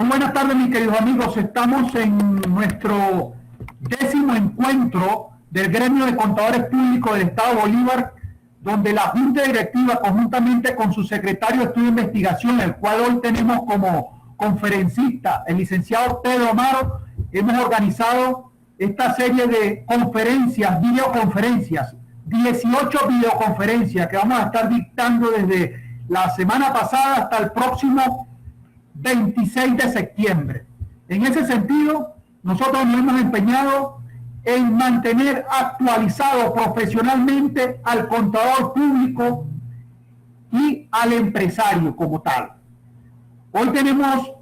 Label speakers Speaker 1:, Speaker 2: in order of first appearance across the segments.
Speaker 1: Muy buenas tardes, mis queridos amigos. Estamos en nuestro 10º encuentro del Gremio de Contadores Públicos del Estado Bolívar, donde la Junta Directiva, conjuntamente con su secretario de Estudio e Investigación, el cual hoy tenemos como conferencista, el licenciado Pedro Amaro, hemos organizado esta serie de conferencias, videoconferencias, 18 videoconferencias que vamos a estar dictando desde la semana pasada hasta el próximo 26 de septiembre. En ese sentido, nosotros nos hemos empeñado en mantener actualizado profesionalmente al contador público y al empresario como tal. Hoy tenemos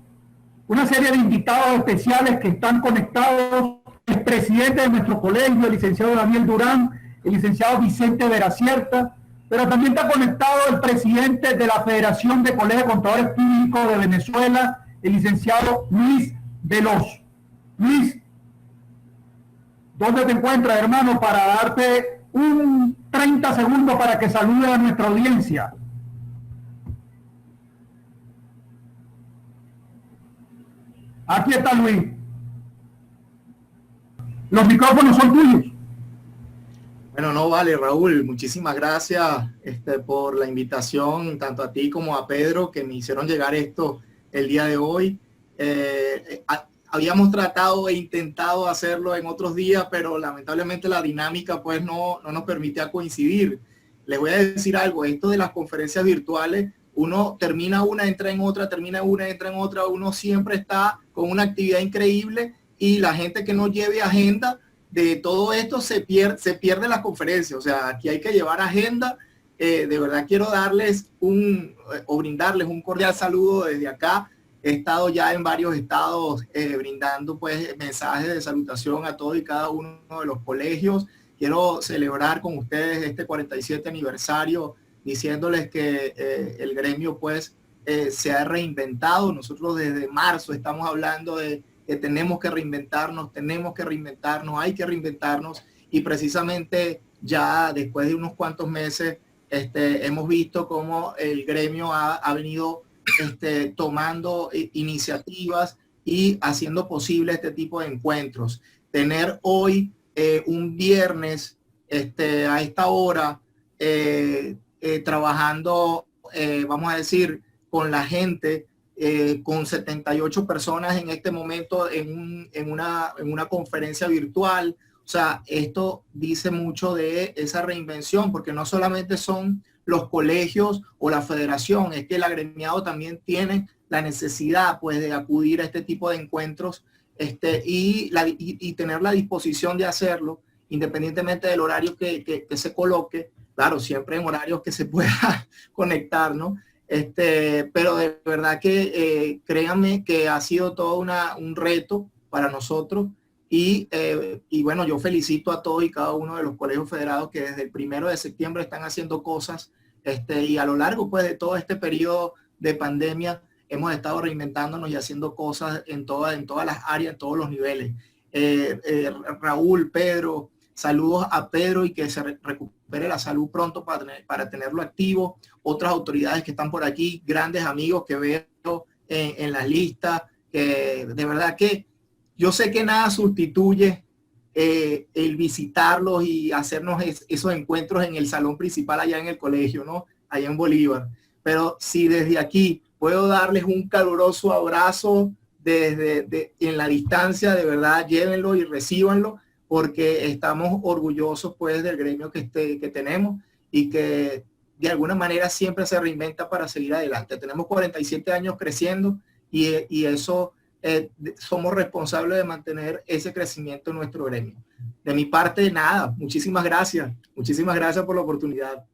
Speaker 1: una serie de invitados especiales que están conectados: el presidente de nuestro colegio, el licenciado Daniel Durán, el licenciado Vicente Veracierta, pero también está conectado el presidente de la Federación de Colegios de Contadores Públicos de Venezuela, el licenciado Luis Veloz. Luis, ¿dónde te encuentras, hermano, para darte un 30 segundos para que salude a nuestra audiencia? Aquí está Luis. Los micrófonos son tuyos.
Speaker 2: Bueno, no vale, Raúl, muchísimas gracias por la invitación, tanto a ti como a Pedro, que me hicieron llegar esto el día de hoy. Habíamos tratado e intentado hacerlo en otros días, pero lamentablemente la dinámica pues no nos permitía coincidir. Les voy a decir algo: esto de las conferencias virtuales, uno termina una, entra en otra, termina una, entra en otra, uno siempre está con una actividad increíble, y la gente que no lleve agenda de todo esto se pierde la conferencia. O sea, aquí hay que llevar agenda. De verdad quiero darles brindarles un cordial saludo desde acá. He estado ya en varios estados brindando pues mensajes de salutación a todos y cada uno de los colegios. Quiero celebrar con ustedes este 47 aniversario diciéndoles que el gremio pues se ha reinventado. Nosotros desde marzo estamos hablando de que tenemos que reinventarnos, hay que reinventarnos, y precisamente ya después de unos cuantos meses hemos visto cómo el gremio ha venido tomando iniciativas y haciendo posible este tipo de encuentros. Tener hoy un viernes a esta hora trabajando, vamos a decir, con la gente, con 78 personas en este momento en una conferencia virtual. O sea, esto dice mucho de esa reinvención, porque no solamente son los colegios o la federación, es que el agremiado también tiene la necesidad pues de acudir a este tipo de encuentros y tener la disposición de hacerlo independientemente del horario que se coloque. Claro, siempre en horarios que se pueda conectar, ¿no? Pero de verdad que créanme que ha sido todo un reto para nosotros, y bueno, yo felicito a todos y cada uno de los colegios federados que desde el 1 de septiembre están haciendo cosas, y a lo largo pues de todo este periodo de pandemia hemos estado reinventándonos y haciendo cosas en todas las áreas, en todos los niveles. Raúl, Pedro, saludos a Pedro, y que se recupere la salud pronto para tenerlo activo. Otras autoridades que están por aquí, grandes amigos que veo en la lista, que de verdad que yo sé que nada sustituye el visitarlos y hacernos esos encuentros en el salón principal allá en el colegio, ¿no? Allá en Bolívar. Pero si desde aquí puedo darles un caluroso abrazo en la distancia, de verdad, llévenlo y recíbanlo, porque estamos orgullosos pues del gremio que tenemos, y que de alguna manera siempre se reinventa para seguir adelante. Tenemos 47 años creciendo, y eso somos responsables de mantener ese crecimiento en nuestro gremio. De mi parte, nada, muchísimas gracias por la oportunidad.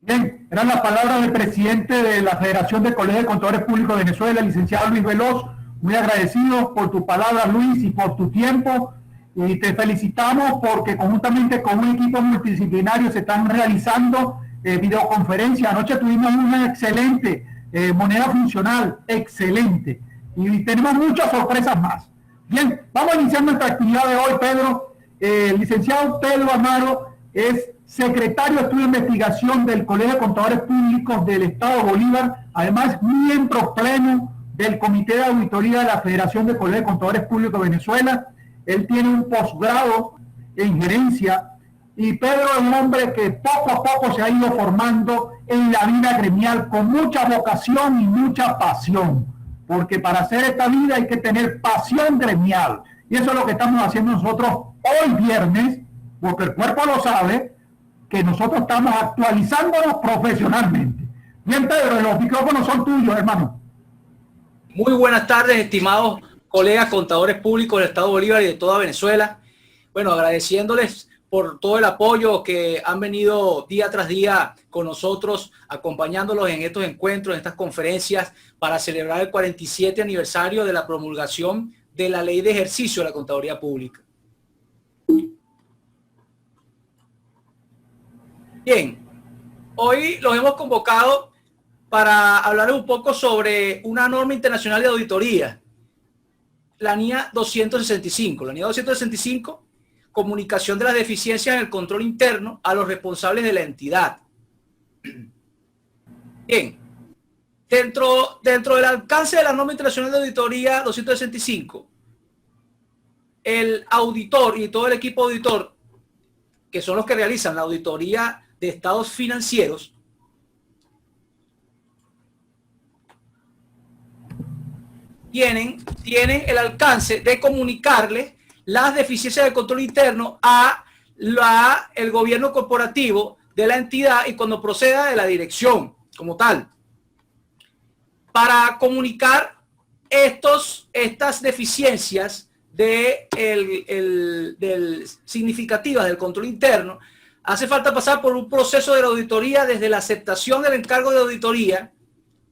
Speaker 1: Bien, eran las palabras del presidente de la Federación de Colegios de Contadores Públicos de Venezuela, el licenciado Luis Veloz. Muy agradecidos por tu palabra, Luis, y por tu tiempo. Y te felicitamos porque conjuntamente con un equipo multidisciplinario se están realizando videoconferencias. Anoche tuvimos una excelente moneda funcional, excelente. Y tenemos muchas sorpresas más. Bien, vamos a iniciar nuestra actividad de hoy, Pedro. El licenciado Pedro Amaro es secretario de Estudio e Investigación del Colegio de Contadores Públicos del Estado Bolívar, además miembro pleno del Comité de Auditoría de la Federación de Colegios de Contadores Públicos de Venezuela. Él tiene un posgrado en gerencia y Pedro es un hombre que poco a poco se ha ido formando en la vida gremial con mucha vocación y mucha pasión, porque para hacer esta vida hay que tener pasión gremial, y eso es lo que estamos haciendo nosotros hoy viernes, porque el cuerpo lo sabe, que nosotros estamos actualizándonos profesionalmente. Bien, Pedro, los micrófonos son tuyos, hermano.
Speaker 3: Muy buenas tardes, estimados colegas contadores públicos del Estado Bolívar y de toda Venezuela. Bueno, agradeciéndoles por todo el apoyo que han venido día tras día con nosotros, acompañándolos en estos encuentros, en estas conferencias, para celebrar el 47 aniversario de la promulgación de la Ley de Ejercicio de la Contaduría Pública. Bien, hoy los hemos convocado para hablar un poco sobre una norma internacional de auditoría, la NIA 265. La NIA 265, comunicación de las deficiencias en el control interno a los responsables de la entidad. Bien, dentro del alcance de la norma internacional de auditoría 265, el auditor y todo el equipo auditor, que son los que realizan la auditoría de estados financieros, tienen el alcance de comunicarle las deficiencias del control interno a el gobierno corporativo de la entidad y cuando proceda de la dirección como tal. Para comunicar estas deficiencias significativas del control interno, hace falta pasar por un proceso de la auditoría desde la aceptación del encargo de auditoría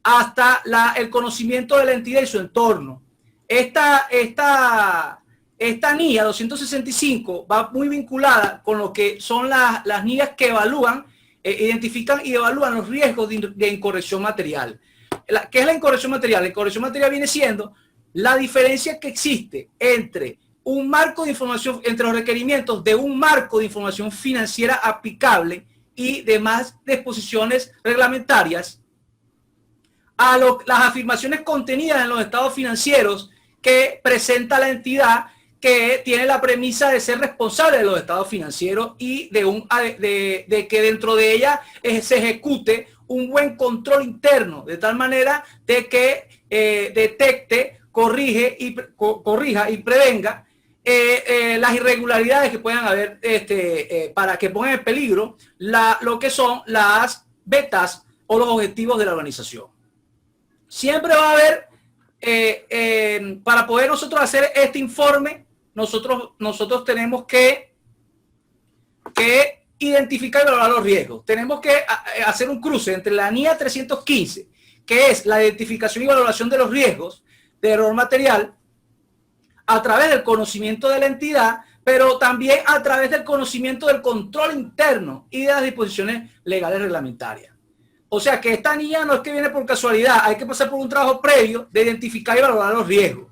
Speaker 3: hasta el conocimiento de la entidad y su entorno. Esta NIA 265 va muy vinculada con lo que son las NIAs que evalúan, identifican y evalúan los riesgos de incorrección material. ¿Qué es la incorrección material? La incorrección material viene siendo la diferencia que existe entre un marco de información, entre los requerimientos de un marco de información financiera aplicable y demás disposiciones reglamentarias a las afirmaciones contenidas en los estados financieros que presenta la entidad, que tiene la premisa de ser responsable de los estados financieros y de que dentro de ella se ejecute un buen control interno, de tal manera de que detecte, corrija y prevenga las irregularidades que puedan haber para que pongan en peligro lo que son las metas o los objetivos de la organización. Siempre va a haber, para poder nosotros hacer este informe, nosotros tenemos que identificar y valorar los riesgos. Tenemos que hacer un cruce entre la NIA 315, que es la identificación y valoración de los riesgos de error material, a través del conocimiento de la entidad, pero también a través del conocimiento del control interno y de las disposiciones legales reglamentarias. O sea que esta NIA no es que viene por casualidad, hay que pasar por un trabajo previo de identificar y valorar los riesgos,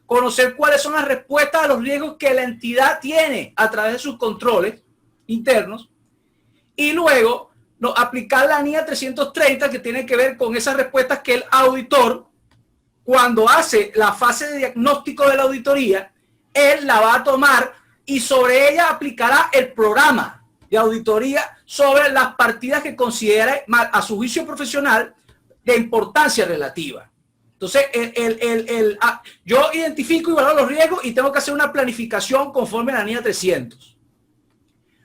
Speaker 3: conocer cuáles son las respuestas a los riesgos que la entidad tiene a través de sus controles internos y luego aplicar la NIA 330 que tiene que ver con esas respuestas que el auditor, cuando hace la fase de diagnóstico de la auditoría, él la va a tomar y sobre ella aplicará el programa de auditoría sobre las partidas que considera a su juicio profesional de importancia relativa. Entonces, yo identifico y valoro los riesgos y tengo que hacer una planificación conforme a la NIA 300.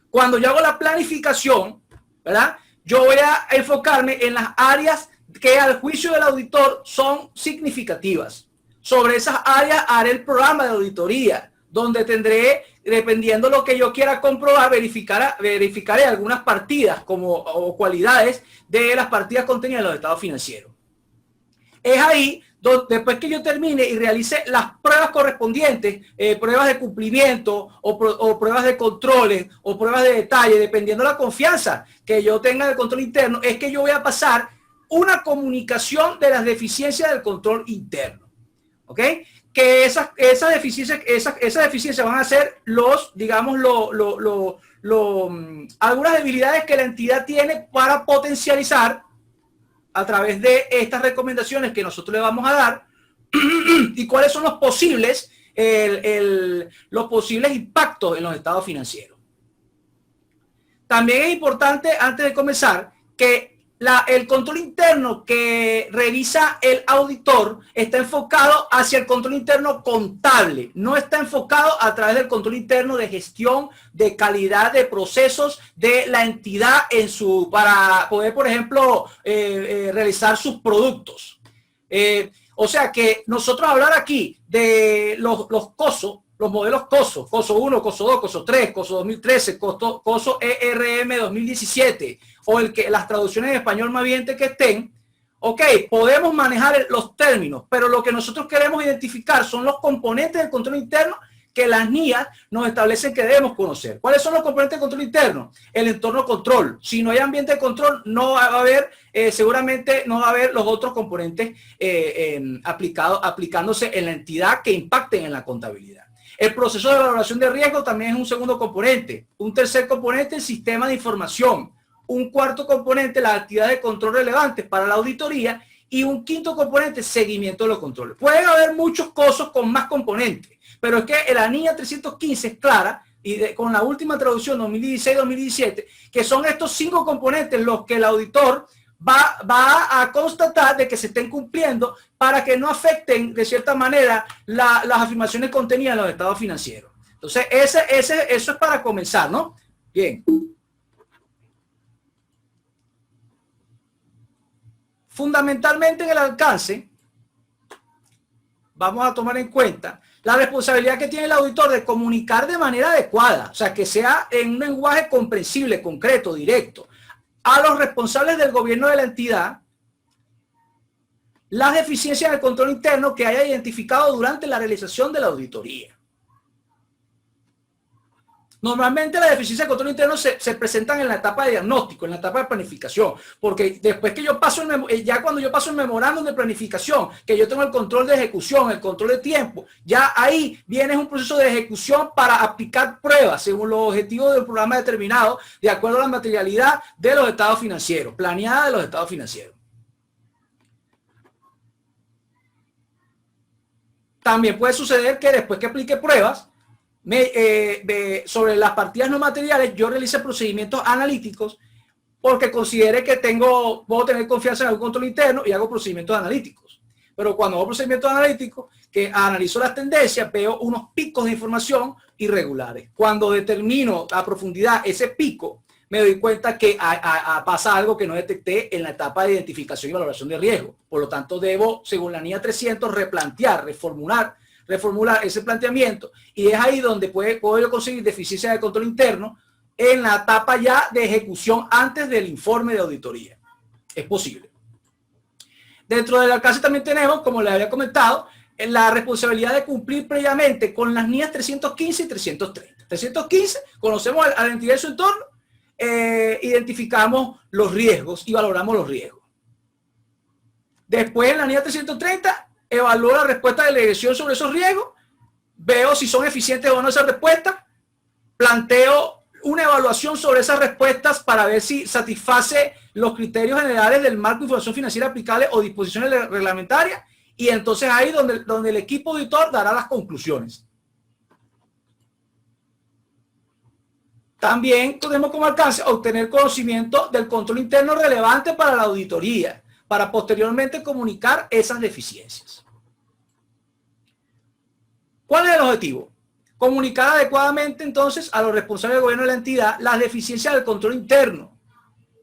Speaker 3: Cuando yo hago la planificación, ¿verdad? Yo voy a enfocarme en las áreas que al juicio del auditor son significativas. Sobre esas áreas haré el programa de auditoría, donde tendré, dependiendo de lo que yo quiera comprobar, verificaré algunas partidas o cualidades de las partidas contenidas en los estados financieros. Es ahí donde, después que yo termine y realice las pruebas correspondientes, pruebas de cumplimiento o pruebas de controles o pruebas de detalle, dependiendo de la confianza que yo tenga del control interno, es que yo voy a pasar una comunicación de las deficiencias del control interno. ¿Ok? Que esas deficiencias van a ser algunas debilidades que la entidad tiene para potencializar a través de estas recomendaciones que nosotros le vamos a dar y cuáles son los posibles, los posibles impactos en los estados financieros. También es importante, antes de comenzar, que el control interno que revisa el auditor está enfocado hacia el control interno contable, no está enfocado a través del control interno de gestión, de calidad de procesos de la entidad para poder, por ejemplo, realizar sus productos. O sea que nosotros hablar aquí de los COSO, los modelos COSO, COSO 1, COSO 2, COSO 3, COSO 2013, COSO ERM 2017, o las traducciones en español más bien que estén, ok, podemos manejar los términos, pero lo que nosotros queremos identificar son los componentes del control interno que las NIAs nos establecen que debemos conocer. ¿Cuáles son los componentes del control interno? El entorno control. Si no hay ambiente de control, no va a haber, seguramente no va a haber los otros componentes aplicándose en la entidad que impacten en la contabilidad. El proceso de valoración de riesgo también es un segundo componente. Un tercer componente, el sistema de información. Un cuarto componente, las actividades de control relevantes para la auditoría. Y un quinto componente, seguimiento de los controles. Pueden haber muchos COSOs con más componentes, pero es que la NIA 315 es clara, y con la última traducción 2016-2017, que son estos 5 componentes los que el auditor va a constatar de que se estén cumpliendo para que no afecten de cierta manera las afirmaciones contenidas en los estados financieros. Entonces, eso es para comenzar, ¿no? Bien. Fundamentalmente en el alcance, vamos a tomar en cuenta la responsabilidad que tiene el auditor de comunicar de manera adecuada, o sea, que sea en un lenguaje comprensible, concreto, directo, a los responsables del gobierno de la entidad, las deficiencias del control interno que haya identificado durante la realización de la auditoría. Normalmente las deficiencias de control interno se presentan en la etapa de diagnóstico, en la etapa de planificación, porque después que yo paso, ya cuando yo paso el memorándum de planificación, que yo tengo el control de ejecución, el control de tiempo, ya ahí viene un proceso de ejecución para aplicar pruebas según los objetivos del programa determinado, de acuerdo a la materialidad de los estados financieros, planeada de los estados financieros. También puede suceder que después que aplique pruebas, sobre las partidas no materiales, yo realice procedimientos analíticos porque considere que puedo tener confianza en el control interno y hago procedimientos analíticos. Pero cuando hago procedimientos analíticos, que analizo las tendencias, veo unos picos de información irregulares. Cuando determino a profundidad ese pico, me doy cuenta que pasa algo que no detecté en la etapa de identificación y valoración de riesgo. Por lo tanto, debo, según la NIA 300, replantear, reformular ese planteamiento, y es ahí donde puedo yo conseguir deficiencia de control interno en la etapa ya de ejecución antes del informe de auditoría. Es posible. Dentro del alcance también tenemos, como les había comentado, la responsabilidad de cumplir previamente con las NIAs 315 y 330. 315, conocemos a la entidad de su entorno, identificamos los riesgos y valoramos los riesgos. Después en la NIA 330, evalúo la respuesta de la dirección sobre esos riesgos, veo si son eficientes o no esas respuestas, planteo una evaluación sobre esas respuestas para ver si satisface los criterios generales del marco de información financiera aplicable o disposiciones reglamentarias, y entonces ahí donde el equipo auditor dará las conclusiones. También tenemos como alcance obtener conocimiento del control interno relevante para la auditoría, para posteriormente comunicar esas deficiencias. ¿Cuál es el objetivo? Comunicar adecuadamente entonces a los responsables del gobierno de la entidad las deficiencias del control interno,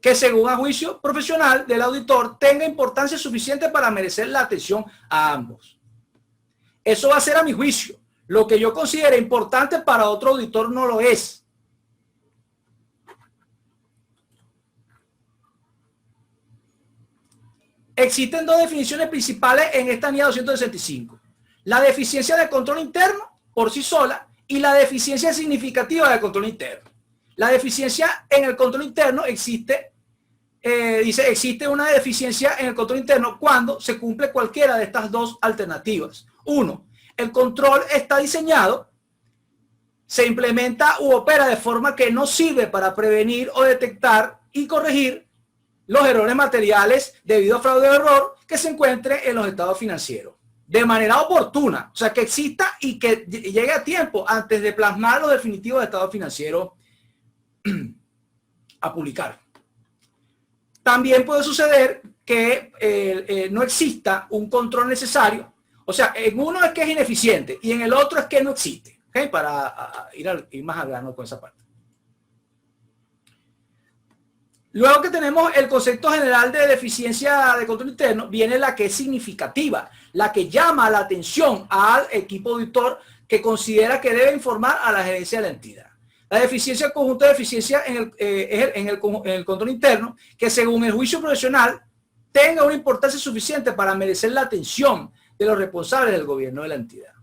Speaker 3: que según a juicio profesional del auditor tenga importancia suficiente para merecer la atención a ambos. Eso va a ser a mi juicio. Lo que yo considere importante para otro auditor no lo es. Existen dos definiciones principales en esta NIA 265. La deficiencia de control interno por sí sola y la deficiencia significativa del control interno. La deficiencia en el control interno existe una deficiencia en el control interno cuando se cumple cualquiera de estas dos alternativas. Uno, el control está diseñado, se implementa u opera de forma que no sirve para prevenir o detectar y corregir los errores materiales debido a fraude o error que se encuentre en los estados financieros. de manera oportuna, o sea, que exista y que llegue a tiempo antes de plasmar los definitivos de estado financiero a publicar. También puede suceder que no exista un control necesario, o sea, en uno es que es ineficiente y en el otro es que no existe, ¿okay? Para ir más al grano con esa parte. Luego que tenemos el concepto general de deficiencia de control interno, viene la que es significativa, la que llama la atención al equipo auditor que considera que debe informar a la gerencia de la entidad. La deficiencia conjunta de deficiencia en el control interno, que según el juicio profesional tenga una importancia suficiente para merecer la atención de los responsables del gobierno de la entidad.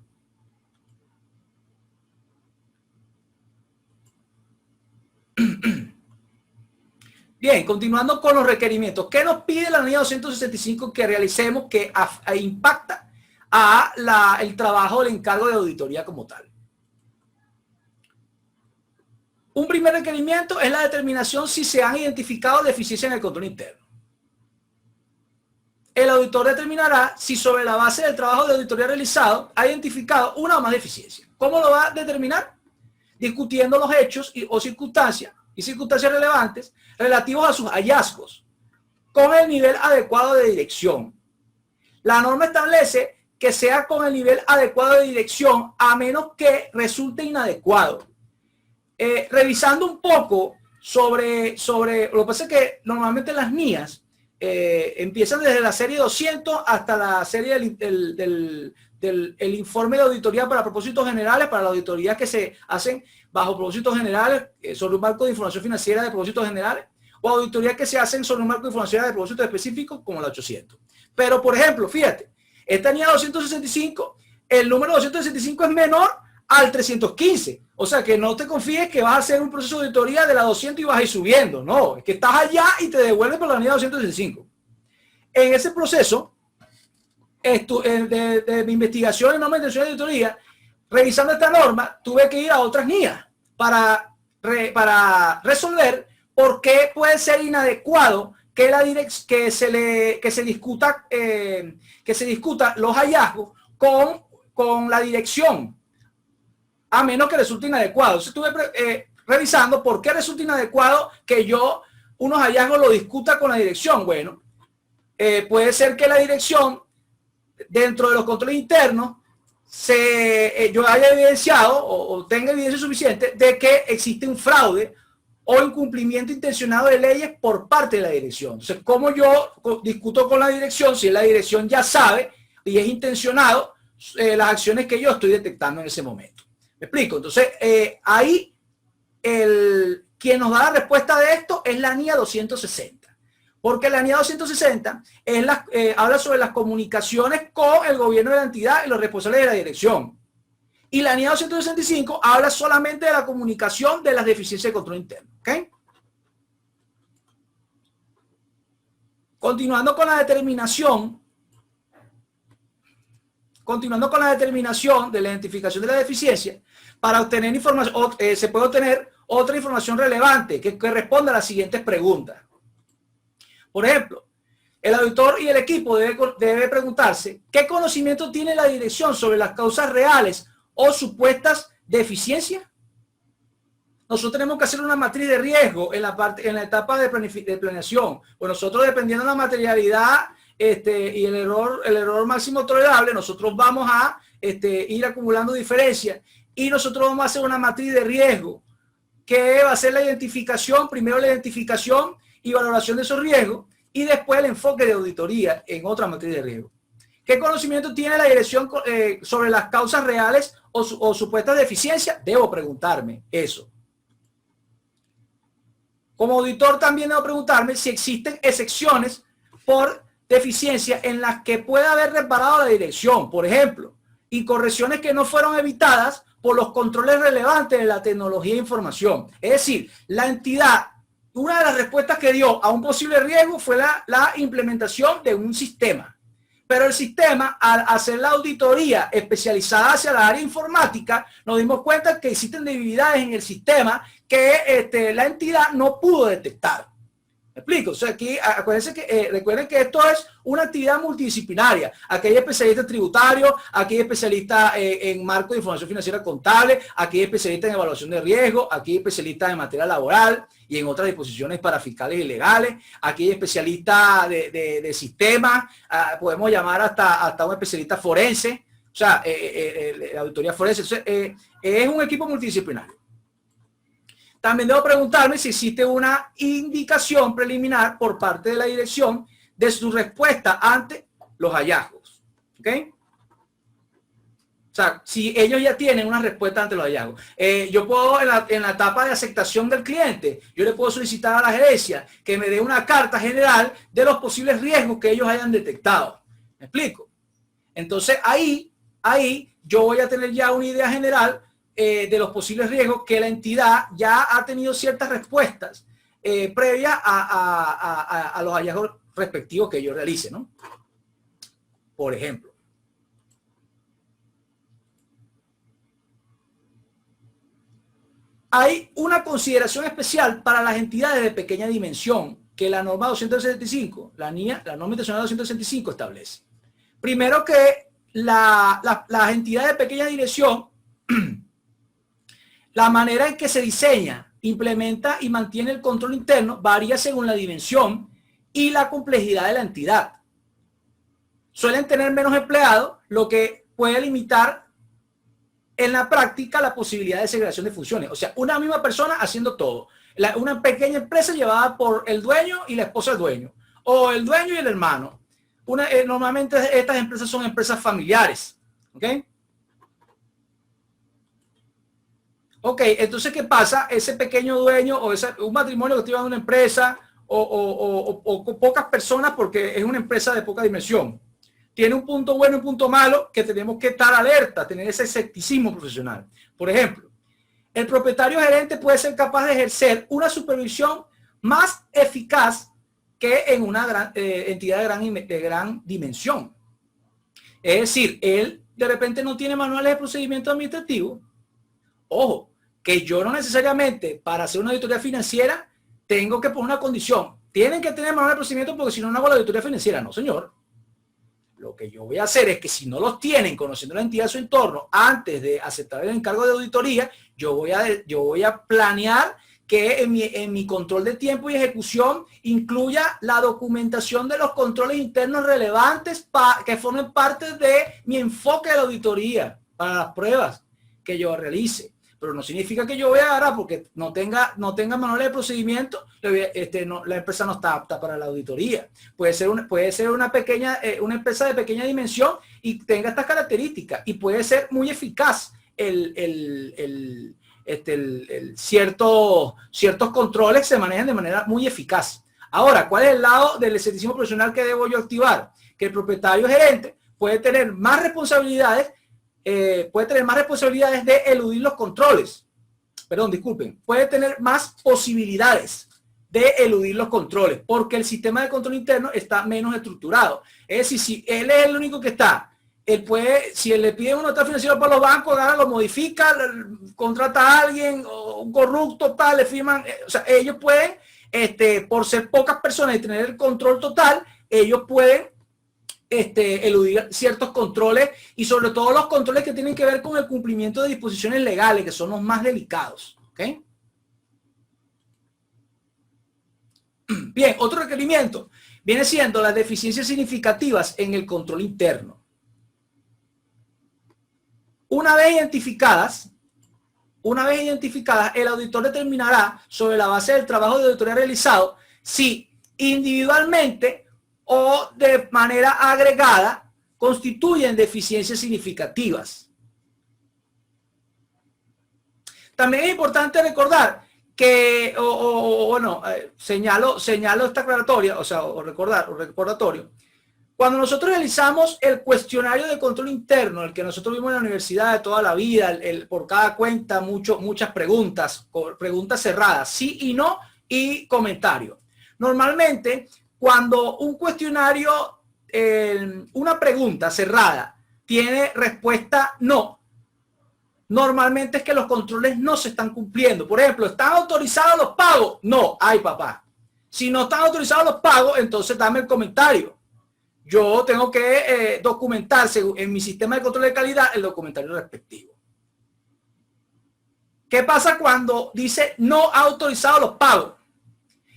Speaker 3: Bien, continuando con los requerimientos. ¿Qué nos pide la NIA 265 que realicemos que impacta a el trabajo del encargo de auditoría como tal? Un primer requerimiento es la determinación si se han identificado deficiencias en el control interno. El auditor determinará si sobre la base del trabajo de auditoría realizado ha identificado una o más deficiencias. ¿Cómo lo va a determinar? Discutiendo los hechos o circunstancias relevantes relativos a sus hallazgos con el nivel adecuado de dirección. La norma establece que sea con el nivel adecuado de dirección a menos que resulte inadecuado. Revisando un poco sobre lo que pasa es que normalmente las NIAs empiezan desde la serie 200 hasta la serie del informe de auditoría para propósitos generales, para las auditorías que se hacen bajo propósitos generales sobre un marco de información financiera de propósitos generales, o auditorías que se hacen sobre un marco de información de propósitos específicos como la 800. Pero, por ejemplo, fíjate, esta NIA 265, el número 265 es menor al 315. O sea, que no te confíes que vas a hacer un proceso de auditoría de la 200 y vas a ir subiendo. No, es que estás allá y te devuelven por la NIA 265. En ese proceso de mi investigación en norma de intención de auditoría, revisando esta norma, tuve que ir a otras NIAs para resolver por qué puede ser inadecuado que se discuta los hallazgos con la dirección, a menos que resulte inadecuado. Entonces estuve revisando por qué resulta inadecuado que yo unos hallazgos lo discuta con la dirección. Bueno, puede ser que la dirección dentro de los controles internos yo haya evidenciado o tenga evidencia suficiente de que existe un fraude o incumplimiento intencionado de leyes por parte de la dirección. Entonces, ¿cómo yo discuto con la dirección si la dirección ya sabe y es intencionado las acciones que yo estoy detectando en ese momento? ¿Me explico? Entonces, ahí quien nos da la respuesta de esto es la NIA 260. Porque la NIA 260 habla sobre las comunicaciones con el gobierno de la entidad y los responsables de la dirección. Y la NIA 265 habla solamente de la comunicación de las deficiencias de control interno. ¿Okay? Continuando con la determinación de la identificación de la deficiencia, para obtener información, se puede obtener otra información relevante que responda a las siguientes preguntas. Por ejemplo, el auditor y el equipo debe preguntarse ¿qué conocimiento tiene la dirección sobre las causas reales o supuestas deficiencias? Nosotros tenemos que hacer una matriz de riesgo en la etapa de planeación. Pues nosotros, dependiendo de la materialidad y el error máximo tolerable, nosotros vamos a ir acumulando diferencias y nosotros vamos a hacer una matriz de riesgo que va a ser la identificación, primero la identificación y valoración de esos riesgos y después el enfoque de auditoría en otra matriz de riesgo. ¿Qué conocimiento tiene la dirección sobre las causas reales o supuestas deficiencias? Debo preguntarme eso. Como auditor también debo preguntarme si existen excepciones por deficiencia en las que pueda haber reparado la dirección, por ejemplo, y correcciones que no fueron evitadas por los controles relevantes de la tecnología de información. Es decir, la entidad, una de las respuestas que dio a un posible riesgo fue la implementación de un sistema. Pero el sistema, al hacer la auditoría especializada hacia la área informática, nos dimos cuenta que existen debilidades en el sistema que la entidad no pudo detectar. ¿Me explico? O sea, aquí acuérdense que, recuerden que esto es una actividad multidisciplinaria. Aquí hay especialistas tributarios, aquí hay especialistas en marco de información financiera contable, aquí hay especialistas en evaluación de riesgo, aquí hay especialistas en materia laboral y en otras disposiciones para fiscales y legales. Aquí hay especialistas de sistemas, podemos llamar hasta un especialista forense, o sea, la auditoría forense. Entonces, es un equipo multidisciplinario. También debo preguntarme si existe una indicación preliminar por parte de la dirección de su respuesta ante los hallazgos. ¿Ok? O sea, si ellos ya tienen una respuesta ante los hallazgos. Yo puedo, en la etapa de aceptación del cliente, yo le puedo solicitar a la gerencia que me dé una carta general de los posibles riesgos que ellos hayan detectado. ¿Me explico? Entonces, ahí yo voy a tener ya una idea general de los posibles riesgos que la entidad ya ha tenido ciertas respuestas previas a los hallazgos respectivos que yo realice, ¿no? Por ejemplo. Hay una consideración especial para las entidades de pequeña dimensión que la norma 265, la norma internacional 265 establece. Primero que las entidades de pequeña dimensión, la manera en que se diseña, implementa y mantiene el control interno varía según la dimensión y la complejidad de la entidad. Suelen tener menos empleados, lo que puede limitar en la práctica la posibilidad de segregación de funciones. O sea, una misma persona haciendo todo. Una pequeña empresa llevada por el dueño y la esposa del dueño. O el dueño y el hermano. Normalmente estas empresas son empresas familiares. ¿Ok? Ok, entonces, ¿qué pasa? Ese pequeño dueño o un matrimonio que está llevando una empresa o pocas personas porque es una empresa de poca dimensión. Tiene un punto bueno y un punto malo que tenemos que estar alerta, tener ese escepticismo profesional. Por ejemplo, el propietario gerente puede ser capaz de ejercer una supervisión más eficaz que en una entidad de gran dimensión. Es decir, él de repente no tiene manuales de procedimiento administrativo. Ojo, que yo no necesariamente para hacer una auditoría financiera tengo que poner una condición. Tienen que tener manual de procedimiento porque si no, no hago la auditoría financiera. No, señor. Lo que yo voy a hacer es que si no los tienen, conociendo la entidad de su entorno, antes de aceptar el encargo de auditoría, yo voy a planear que en mi control de tiempo y ejecución incluya la documentación de los controles internos relevantes que formen parte de mi enfoque de la auditoría para las pruebas que yo realice. Pero no significa que yo voy a agarrar porque no tenga manuales de procedimiento, la empresa no está apta para la auditoría. Puede ser una empresa de pequeña dimensión y tenga estas características y puede ser muy eficaz ciertos controles se manejan de manera muy eficaz. Ahora, ¿cuál es el lado del escepticismo profesional que debo yo activar? Que el propietario gerente puede tener más responsabilidades de eludir los controles. Perdón, disculpen. Puede tener más posibilidades de eludir los controles porque el sistema de control interno está menos estructurado. Es decir, si él es el único que está, si él le pide un notariado financiero para los bancos, lo modifica, contrata a alguien, o un corrupto, le firman. O sea, ellos pueden, por ser pocas personas y tener el control total, ellos pueden eludir ciertos controles y sobre todo los controles que tienen que ver con el cumplimiento de disposiciones legales, que son los más delicados. ¿Okay? Bien, otro requerimiento viene siendo las deficiencias significativas en el control interno. Una vez identificadas, el auditor determinará sobre la base del trabajo de auditoría realizado si individualmente o de manera agregada constituyen deficiencias significativas. También es importante recordar que, señalo esta aclaratoria, o recordatorio. Cuando nosotros realizamos el cuestionario de control interno, el que nosotros vimos en la universidad de toda la vida, por cada cuenta, muchas preguntas cerradas, sí y no, y comentarios. Normalmente, cuando un cuestionario, una pregunta cerrada, tiene respuesta no, normalmente es que los controles no se están cumpliendo. Por ejemplo, ¿están autorizados los pagos? No, ay papá. Si no están autorizados los pagos, entonces dame el comentario. Yo tengo que documentar en mi sistema de control de calidad el documentario respectivo. ¿Qué pasa cuando dice no autorizados los pagos?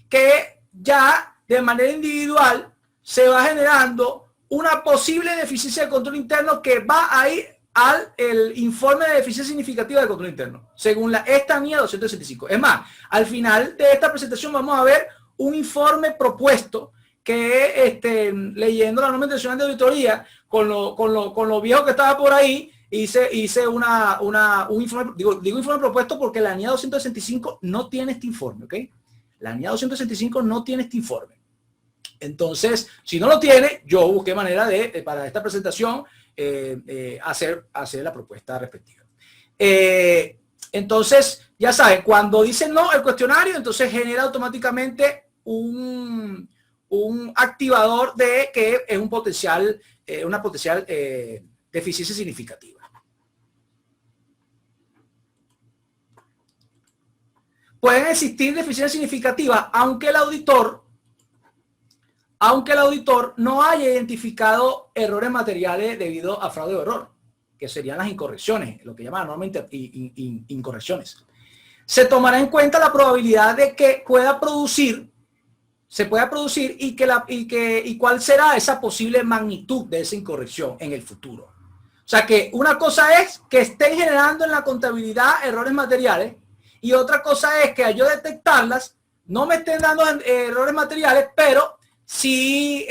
Speaker 3: Que ya de manera individual se va generando una posible deficiencia de control interno que va a ir al informe de deficiencia significativa del control interno, según esta NIA 265. Es más, al final de esta presentación vamos a ver un informe propuesto que leyendo la norma internacional de auditoría con lo viejo que estaba por ahí, hice un informe, digo informe propuesto porque la NIA 265 no tiene este informe, ¿ok? La NIA 265 no tiene este informe. Entonces, si no lo tiene, yo busqué manera de para esta presentación, hacer la propuesta respectiva. Entonces, ya saben, cuando dice no el cuestionario, entonces genera automáticamente un activador de que es una potencial deficiencia significativa. Pueden existir deficiencias significativas aunque el auditor no haya identificado errores materiales debido a fraude o error, que serían las incorrecciones, lo que llaman normalmente incorrecciones. Se tomará en cuenta la probabilidad de que se pueda producir y cuál será esa posible magnitud de esa incorrección en el futuro. O sea que una cosa es que estén generando en la contabilidad errores materiales y otra cosa es que al yo detectarlas no me estén dando errores materiales, pero sí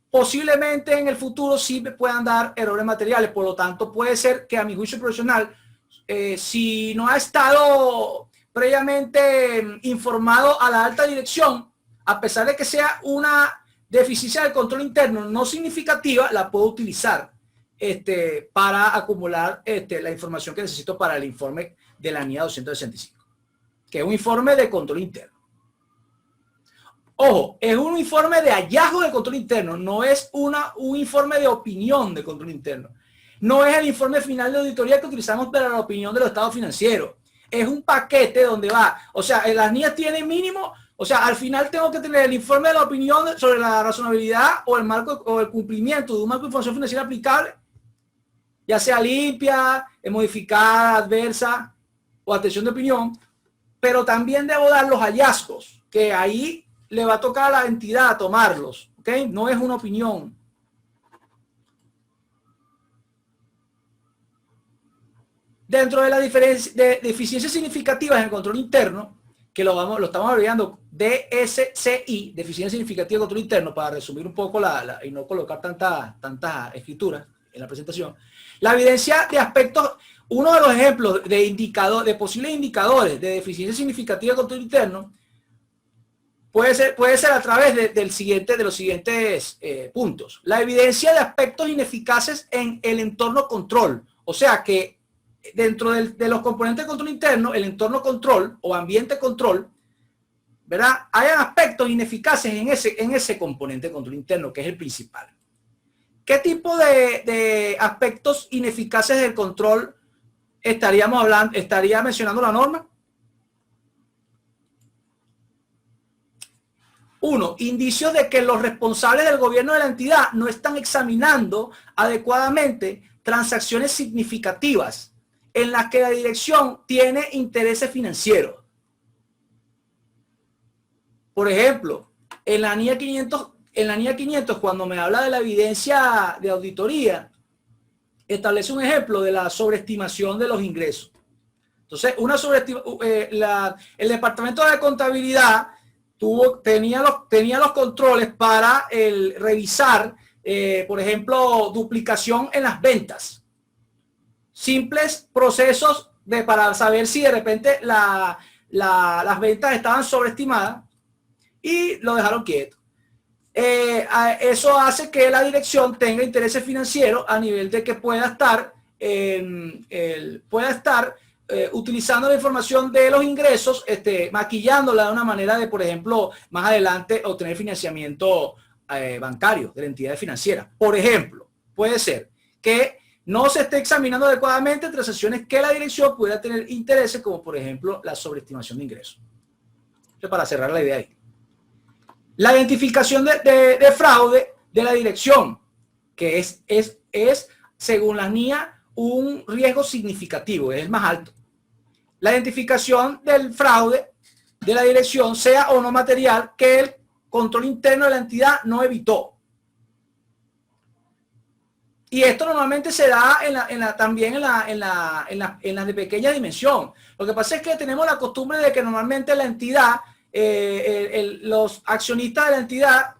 Speaker 3: posiblemente en el futuro sí me puedan dar errores materiales. Por lo tanto, puede ser que a mi juicio profesional, si no ha estado previamente informado a la alta dirección, a pesar de que sea una deficiencia del control interno no significativa, la puedo utilizar para acumular la información que necesito para el informe de la NIA 265, que es un informe de control interno. Ojo, es un informe de hallazgo de control interno, no es un informe de opinión de control interno. No es el informe final de auditoría que utilizamos para la opinión de los estados financieros. Es un paquete donde va, o sea, las NIAs tienen mínimo, o sea, al final tengo que tener el informe de la opinión sobre la razonabilidad o el marco o el cumplimiento de un marco de información financiera aplicable, ya sea limpia, modificada, adversa o atención de opinión, pero también debo dar los hallazgos, que ahí le va a tocar a la entidad tomarlos, ¿ok? No es una opinión. Dentro de la diferencia de deficiencias significativas en el control interno, que lo estamos abreviando DSCI, deficiencia significativa de control interno, para resumir un poco y no colocar tantas escrituras en la presentación. La evidencia de aspectos, uno de los ejemplos de posibles indicadores de deficiencia significativa de control interno puede ser a través de los siguientes puntos. La evidencia de aspectos ineficaces en el entorno control. O sea que dentro de los componentes de control interno, el entorno control o ambiente control, ¿verdad? Hayan aspectos ineficaces en ese componente de control interno, que es el principal. ¿Qué tipo de aspectos ineficaces del control estaría mencionando la norma? 1. Indicios de que los responsables del gobierno de la entidad no están examinando adecuadamente transacciones significativas en las que la dirección tiene intereses financieros. Por ejemplo, en la NIA 500, cuando me habla de la evidencia de auditoría, establece un ejemplo de la sobreestimación de los ingresos. Entonces, el departamento de contabilidad tenía los controles para revisar, por ejemplo, duplicación en las ventas. Simples procesos para saber si de repente las ventas estaban sobreestimadas y lo dejaron quieto. Eso hace que la dirección tenga intereses financieros a nivel de que pueda estar utilizando la información de los ingresos, maquillándola de una manera de, por ejemplo, más adelante obtener financiamiento bancario de la entidad financiera. Por ejemplo, puede ser que no se esté examinando adecuadamente transacciones que la dirección pudiera tener intereses, como por ejemplo la sobreestimación de ingresos. Entonces, para cerrar la idea ahí. La identificación de fraude de la dirección, que es, según la NIA, un riesgo significativo, es el más alto. La identificación del fraude de la dirección, sea o no material, que el control interno de la entidad no evitó. Y esto normalmente se da también en la de pequeña dimensión. Lo que pasa es que tenemos la costumbre de que normalmente la entidad, los accionistas de la entidad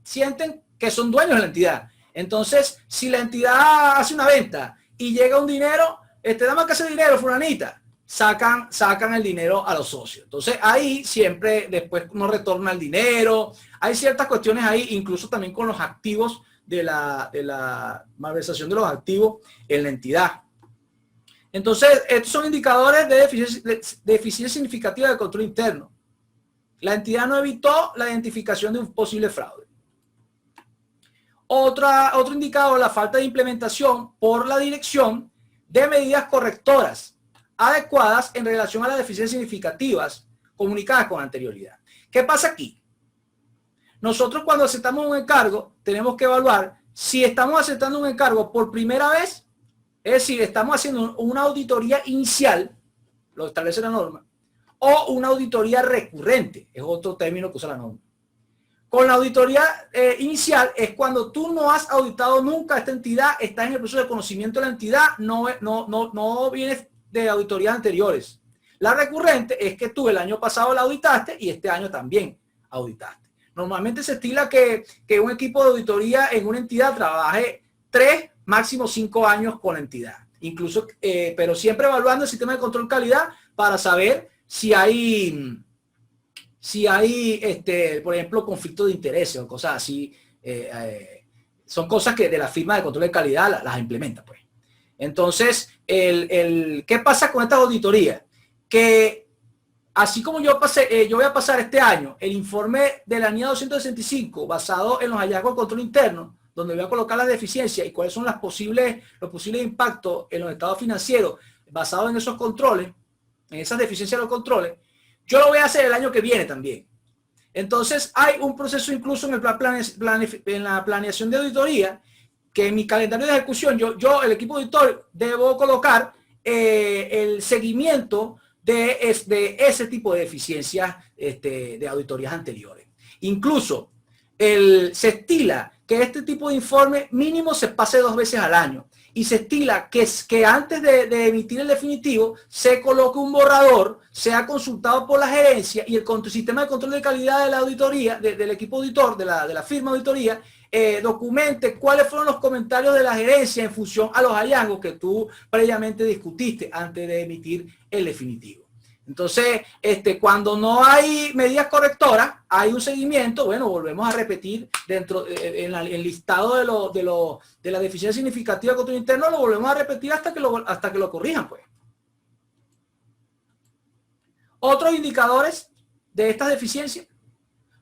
Speaker 3: sienten que son dueños de la entidad. Entonces, si la entidad hace una venta y llega un dinero, dame que hace dinero, fulanita, sacan el dinero a los socios. Entonces, ahí siempre después no retorna el dinero. Hay ciertas cuestiones ahí, incluso también con los activos de la malversación de los activos en la entidad. Entonces, estos son indicadores de eficiencia significativa del control interno. La entidad no evitó la identificación de un posible fraude. Otro indicador, la falta de implementación por la dirección de medidas correctoras adecuadas en relación a las deficiencias significativas comunicadas con anterioridad. ¿Qué pasa aquí? Nosotros cuando aceptamos un encargo tenemos que evaluar si estamos aceptando un encargo por primera vez, es decir, estamos haciendo una auditoría inicial, lo establece la norma, o una auditoría recurrente, es otro término que usa la norma. Con la auditoría inicial es cuando tú no has auditado nunca esta entidad, estás en el proceso de conocimiento de la entidad, no vienes de auditorías anteriores. La recurrente es que tú el año pasado la auditaste y este año también auditaste. Normalmente se estila que un equipo de auditoría en una entidad trabaje 3, máximo 5 años con la entidad. Incluso, pero siempre evaluando el sistema de control calidad para saber si hay, por ejemplo, conflicto de intereses o cosas así. Son cosas que de la firma de control de calidad las implementa, pues. Entonces, ¿qué pasa con esta auditoría? Que así como yo voy a pasar este año el informe de la NIA 265 basado en los hallazgos de control interno, donde voy a colocar las deficiencias y cuáles son los posibles impactos en los estados financieros basados en esos controles, en esas deficiencias de los controles, yo lo voy a hacer el año que viene también. Entonces, hay un proceso incluso en la planeación de auditoría, que en mi calendario de ejecución, yo el equipo auditor, debo colocar el seguimiento de ese tipo de deficiencias de auditorías anteriores. Incluso se estila que este tipo de informe mínimo se pase 2 veces al año y se estila que antes de emitir el definitivo se coloque un borrador, sea consultado por la gerencia y el sistema de control de calidad de la auditoría, del equipo auditor, de la firma auditoría, documente cuáles fueron los comentarios de la gerencia en función a los hallazgos que tú previamente discutiste antes de emitir el definitivo. Entonces, cuando no hay medidas correctoras, hay un seguimiento, bueno, volvemos a repetir dentro en el listado de la deficiencia significativa de control interno, lo volvemos a repetir hasta que lo corrijan, pues. Otros indicadores de estas deficiencias,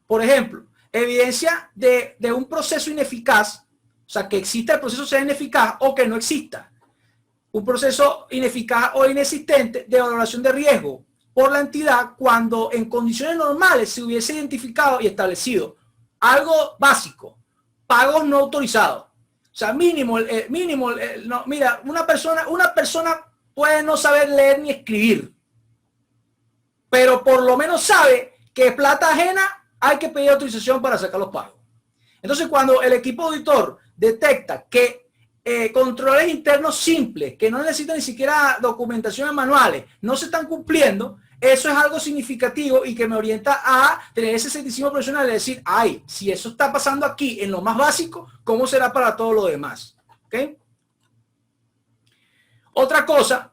Speaker 3: por ejemplo, evidencia de un proceso ineficaz, o sea, que exista el proceso sea ineficaz o que no exista. Un proceso ineficaz o inexistente de valoración de riesgo por la entidad cuando en condiciones normales se hubiese identificado y establecido algo básico, pagos no autorizados. O sea, mínimo, no, mira, una persona puede no saber leer ni escribir, pero por lo menos sabe que plata ajena hay que pedir autorización para sacar los pagos. Entonces, cuando el equipo auditor detecta que controles internos simples, que no necesitan ni siquiera documentaciones manuales, no se están cumpliendo, eso es algo significativo y que me orienta a tener ese escepticismo profesional de decir, ay, si eso está pasando aquí en lo más básico, ¿cómo será para todo lo demás? ¿Okay? Otra cosa,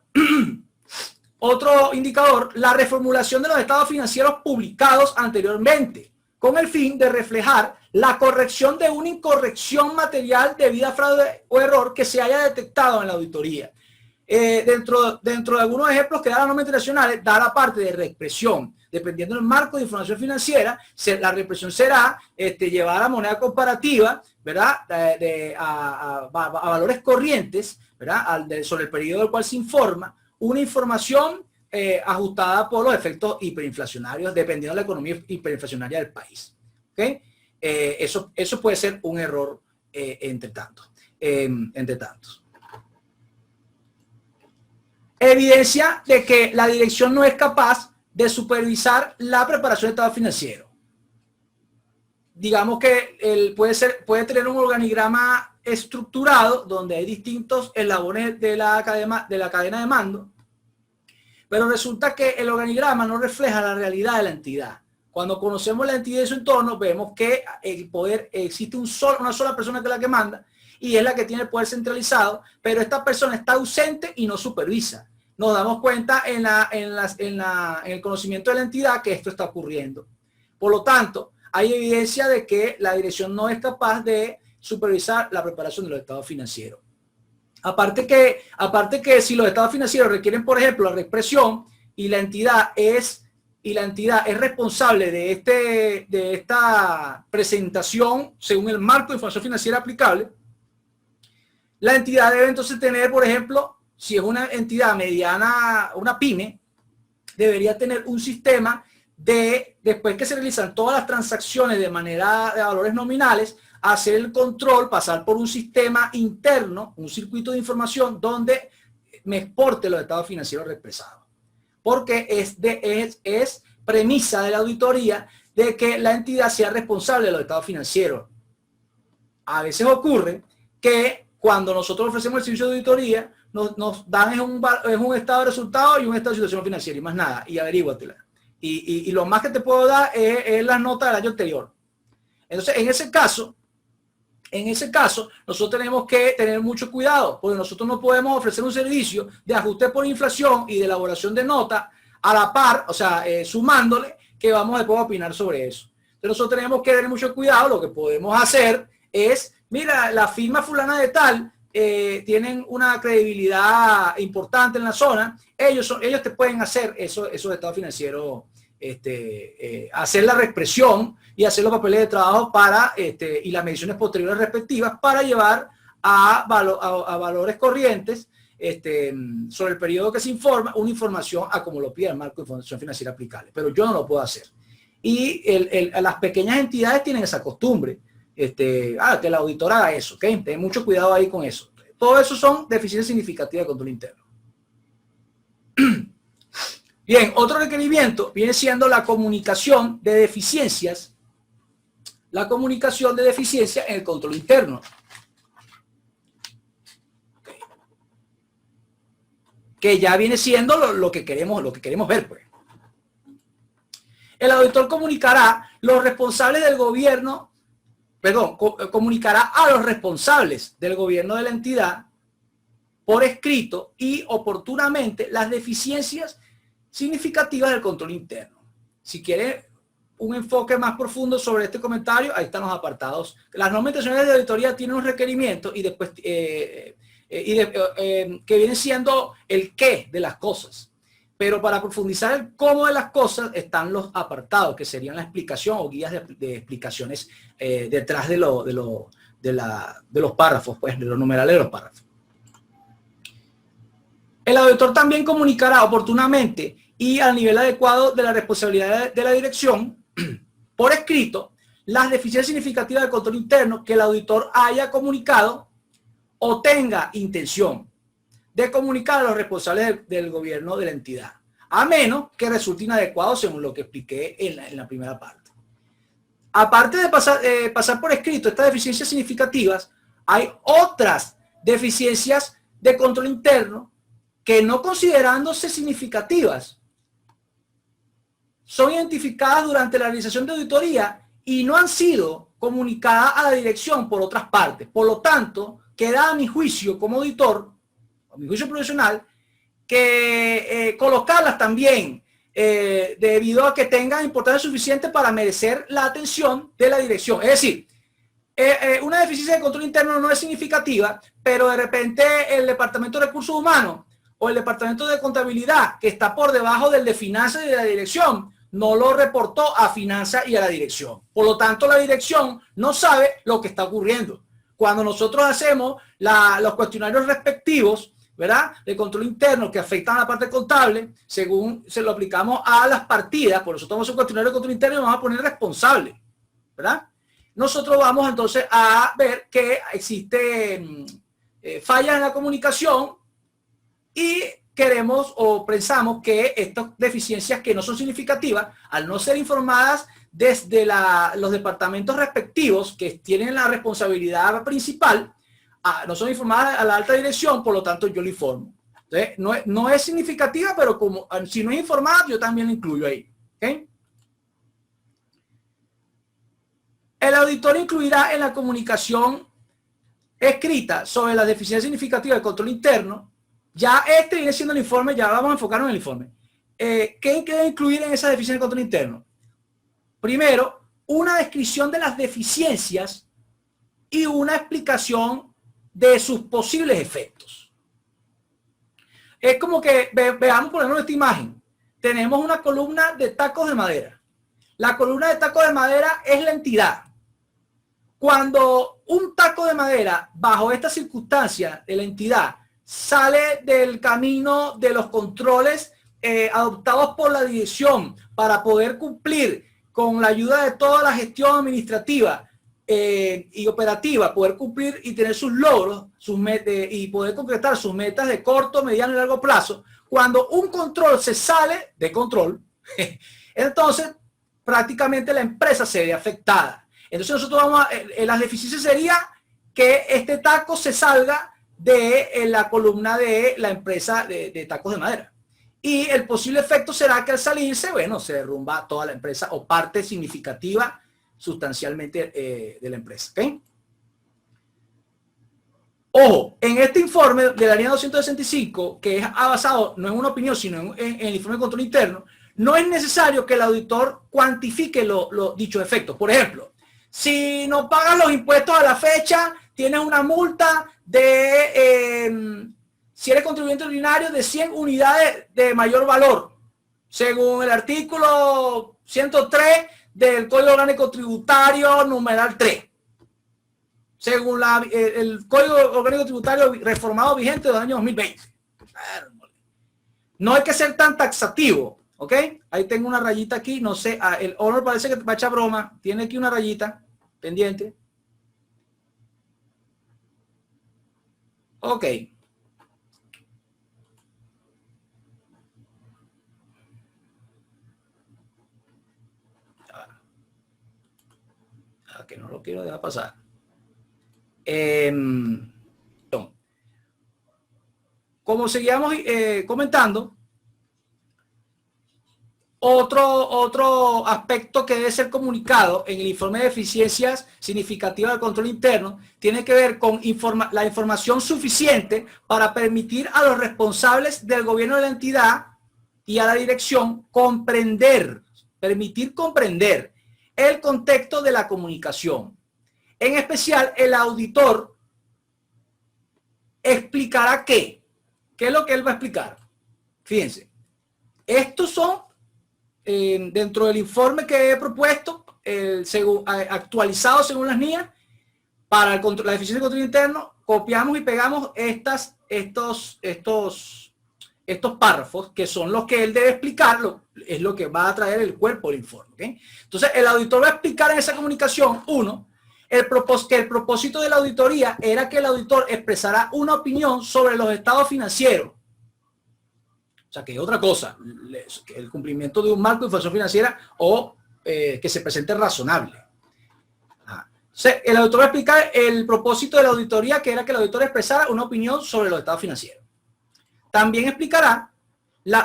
Speaker 3: otro indicador, la reformulación de los estados financieros publicados anteriormente, con el fin de reflejar la corrección de una incorrección material debida a fraude o error que se haya detectado en la auditoría. Dentro de algunos ejemplos que da la norma internacional, da la parte de reexpresión. Dependiendo del marco de información financiera, la reexpresión será llevar a moneda comparativa, ¿verdad? A valores corrientes, ¿verdad? Sobre el periodo del cual se informa, una información ajustada por los efectos hiperinflacionarios, dependiendo de la economía hiperinflacionaria del país. ¿Okay? Eso puede ser un error entre tantos. Evidencia de que la dirección no es capaz de supervisar la preparación de estado financiero. Digamos que puede tener un organigrama estructurado donde hay distintos eslabones de la cadena de mando, pero resulta que el organigrama no refleja la realidad de la entidad. Cuando conocemos la entidad y su entorno, vemos que el poder existe una sola persona que es la que manda y es la que tiene el poder centralizado, pero esta persona está ausente y no supervisa. Nos damos cuenta en el conocimiento de la entidad que esto está ocurriendo. Por lo tanto, hay evidencia de que la dirección no es capaz de supervisar la preparación de los estados financieros. Aparte que si los estados financieros requieren, por ejemplo, la reexpresión y la entidad es responsable de esta presentación según el marco de información financiera aplicable, la entidad debe entonces tener, por ejemplo, si es una entidad mediana, una pyme, debería tener un sistema después que se realizan todas las transacciones de manera de valores nominales, hacer el control, pasar por un sistema interno, un circuito de información donde me exporte los estados financieros reexpresados. Porque es premisa de la auditoría de que la entidad sea responsable de los estados financieros. A veces ocurre que cuando nosotros ofrecemos el servicio de auditoría, nos dan un estado de resultados y un estado de situación financiera y más nada, y averíguatela. Y lo más que te puedo dar es la nota del año anterior. Entonces, en ese caso, nosotros tenemos que tener mucho cuidado, porque nosotros no podemos ofrecer un servicio de ajuste por inflación y de elaboración de nota a la par, o sea, sumándole, que vamos después a opinar sobre eso. Entonces, nosotros tenemos que tener mucho cuidado. Lo que podemos hacer es, mira, la firma fulana de tal, tienen una credibilidad importante en la zona, ellos te pueden hacer esos estados financieros, hacer la reexpresión y hacer los papeles de trabajo y las mediciones posteriores respectivas para llevar a valores corrientes sobre el periodo que se informa, una información a como lo pide el marco de información financiera aplicable. Pero yo no lo puedo hacer. Y las pequeñas entidades tienen esa costumbre. Que el auditor haga eso, ¿ok? Ten mucho cuidado ahí con eso. Todo eso son deficiencias significativas de control interno. Bien, otro requerimiento viene siendo la comunicación de deficiencias. La comunicación de deficiencias en el control interno. Okay. Que ya viene siendo lo que queremos ver, pues. El auditor comunicará los responsables del gobierno. Comunicará a los responsables del gobierno de la entidad por escrito y oportunamente las deficiencias significativas del control interno. Si quiere un enfoque más profundo sobre este comentario, ahí están los apartados. Las normas internacionales de auditoría tienen un requerimiento y después que viene siendo el qué de las cosas. Pero para profundizar el cómo de las cosas están los apartados, que serían la explicación o guías de explicaciones detrás de los párrafos, pues, de los numerales de los párrafos. El auditor también comunicará oportunamente y al nivel adecuado de la responsabilidad de la dirección, por escrito, las deficiencias significativas del control interno que el auditor haya comunicado o tenga intención de comunicar a los responsables del gobierno de la entidad, a menos que resulte inadecuado según lo que expliqué en la primera parte. Aparte de pasar por escrito estas deficiencias significativas, hay otras deficiencias de control interno que, no considerándose significativas, son identificadas durante la realización de auditoría y no han sido comunicadas a la dirección por otras partes. Por lo tanto, queda a mi juicio como auditor, a mi juicio profesional, que colocarlas también debido a que tengan importancia suficiente para merecer la atención de la dirección. Es decir, una deficiencia de control interno no es significativa, pero de repente el Departamento de Recursos Humanos o el Departamento de Contabilidad, que está por debajo del de Finanzas y de la dirección, no lo reportó a Finanzas y a la dirección. Por lo tanto, la dirección no sabe lo que está ocurriendo. Cuando nosotros hacemos los cuestionarios respectivos, ¿verdad?, de control interno que afectan a la parte contable, según se lo aplicamos a las partidas, por eso tomamos un cuestionario de control interno y vamos a poner responsable. ¿verdad? Nosotros vamos entonces a ver que existe fallas en la comunicación y queremos o pensamos que estas deficiencias que no son significativas, al no ser informadas desde los departamentos respectivos que tienen la responsabilidad principal, no son informadas a la alta dirección, por lo tanto yo lo informo. Entonces, no es significativa, pero como si no es informada, yo también lo incluyo ahí. ¿Okay? El auditor incluirá en la comunicación escrita sobre la deficiencia significativa del control interno. Ya este viene siendo el informe, ya vamos a enfocarnos en el informe. ¿Qué debe incluir en esa deficiencia del control interno? Primero, una descripción de las deficiencias y una explicación de sus posibles efectos. Es como que veamos, por ejemplo, esta imagen. Tenemos una columna de tacos de madera. La columna de tacos de madera es la entidad. Cuando un taco de madera, bajo esta circunstancia de la entidad, sale del camino de los controles adoptados por la dirección para poder cumplir con la ayuda de toda la gestión administrativa y operativa, poder cumplir y tener sus logros, y poder concretar sus metas de corto, mediano y largo plazo. Cuando un control se sale de control, entonces prácticamente la empresa se ve afectada. Entonces nosotros las deficiencias sería que este taco se salga de la columna de la empresa de tacos de madera. Y el posible efecto será que al salirse, bueno, se derrumba toda la empresa o parte significativa sustancialmente de la empresa. ¿Okay? Ojo, en este informe de la línea 265, que es basado no en una opinión, sino en el informe de control interno, no es necesario que el auditor cuantifique los dichos efectos. Por ejemplo, si no pagas los impuestos a la fecha, tienes una multa de, si eres contribuyente ordinario, de 100 unidades de mayor valor, según el artículo 103 del Código Orgánico Tributario numeral 3, según el Código Orgánico Tributario reformado vigente del año 2020. No hay que ser tan taxativo, ¿ok? Ahí tengo una rayita aquí, no sé, el Honor parece que va a echar broma, tiene aquí una rayita pendiente. Ok. Que no lo quiero dejar pasar. Como seguíamos comentando, otro aspecto que debe ser comunicado en el informe de eficiencias significativas del control interno tiene que ver con la información suficiente para permitir a los responsables del gobierno de la entidad y a la dirección permitir comprender el contexto de la comunicación. En especial, el auditor explicará qué es lo que él va a explicar. Fíjense, estos son dentro del informe que he propuesto, actualizado según las NIA, para la eficiencia del control interno, copiamos y pegamos estos párrafos que son los que él debe explicar, es lo que va a traer el cuerpo del informe. ¿Okay? Entonces, el auditor va a explicar en esa comunicación, que el propósito de la auditoría era que el auditor expresara una opinión sobre los estados financieros. O sea, que es otra cosa, el cumplimiento de un marco de información financiera o que se presente razonable. Entonces, el auditor va a explicar el propósito de la auditoría, que era que el auditor expresara una opinión sobre los estados financieros. También explicará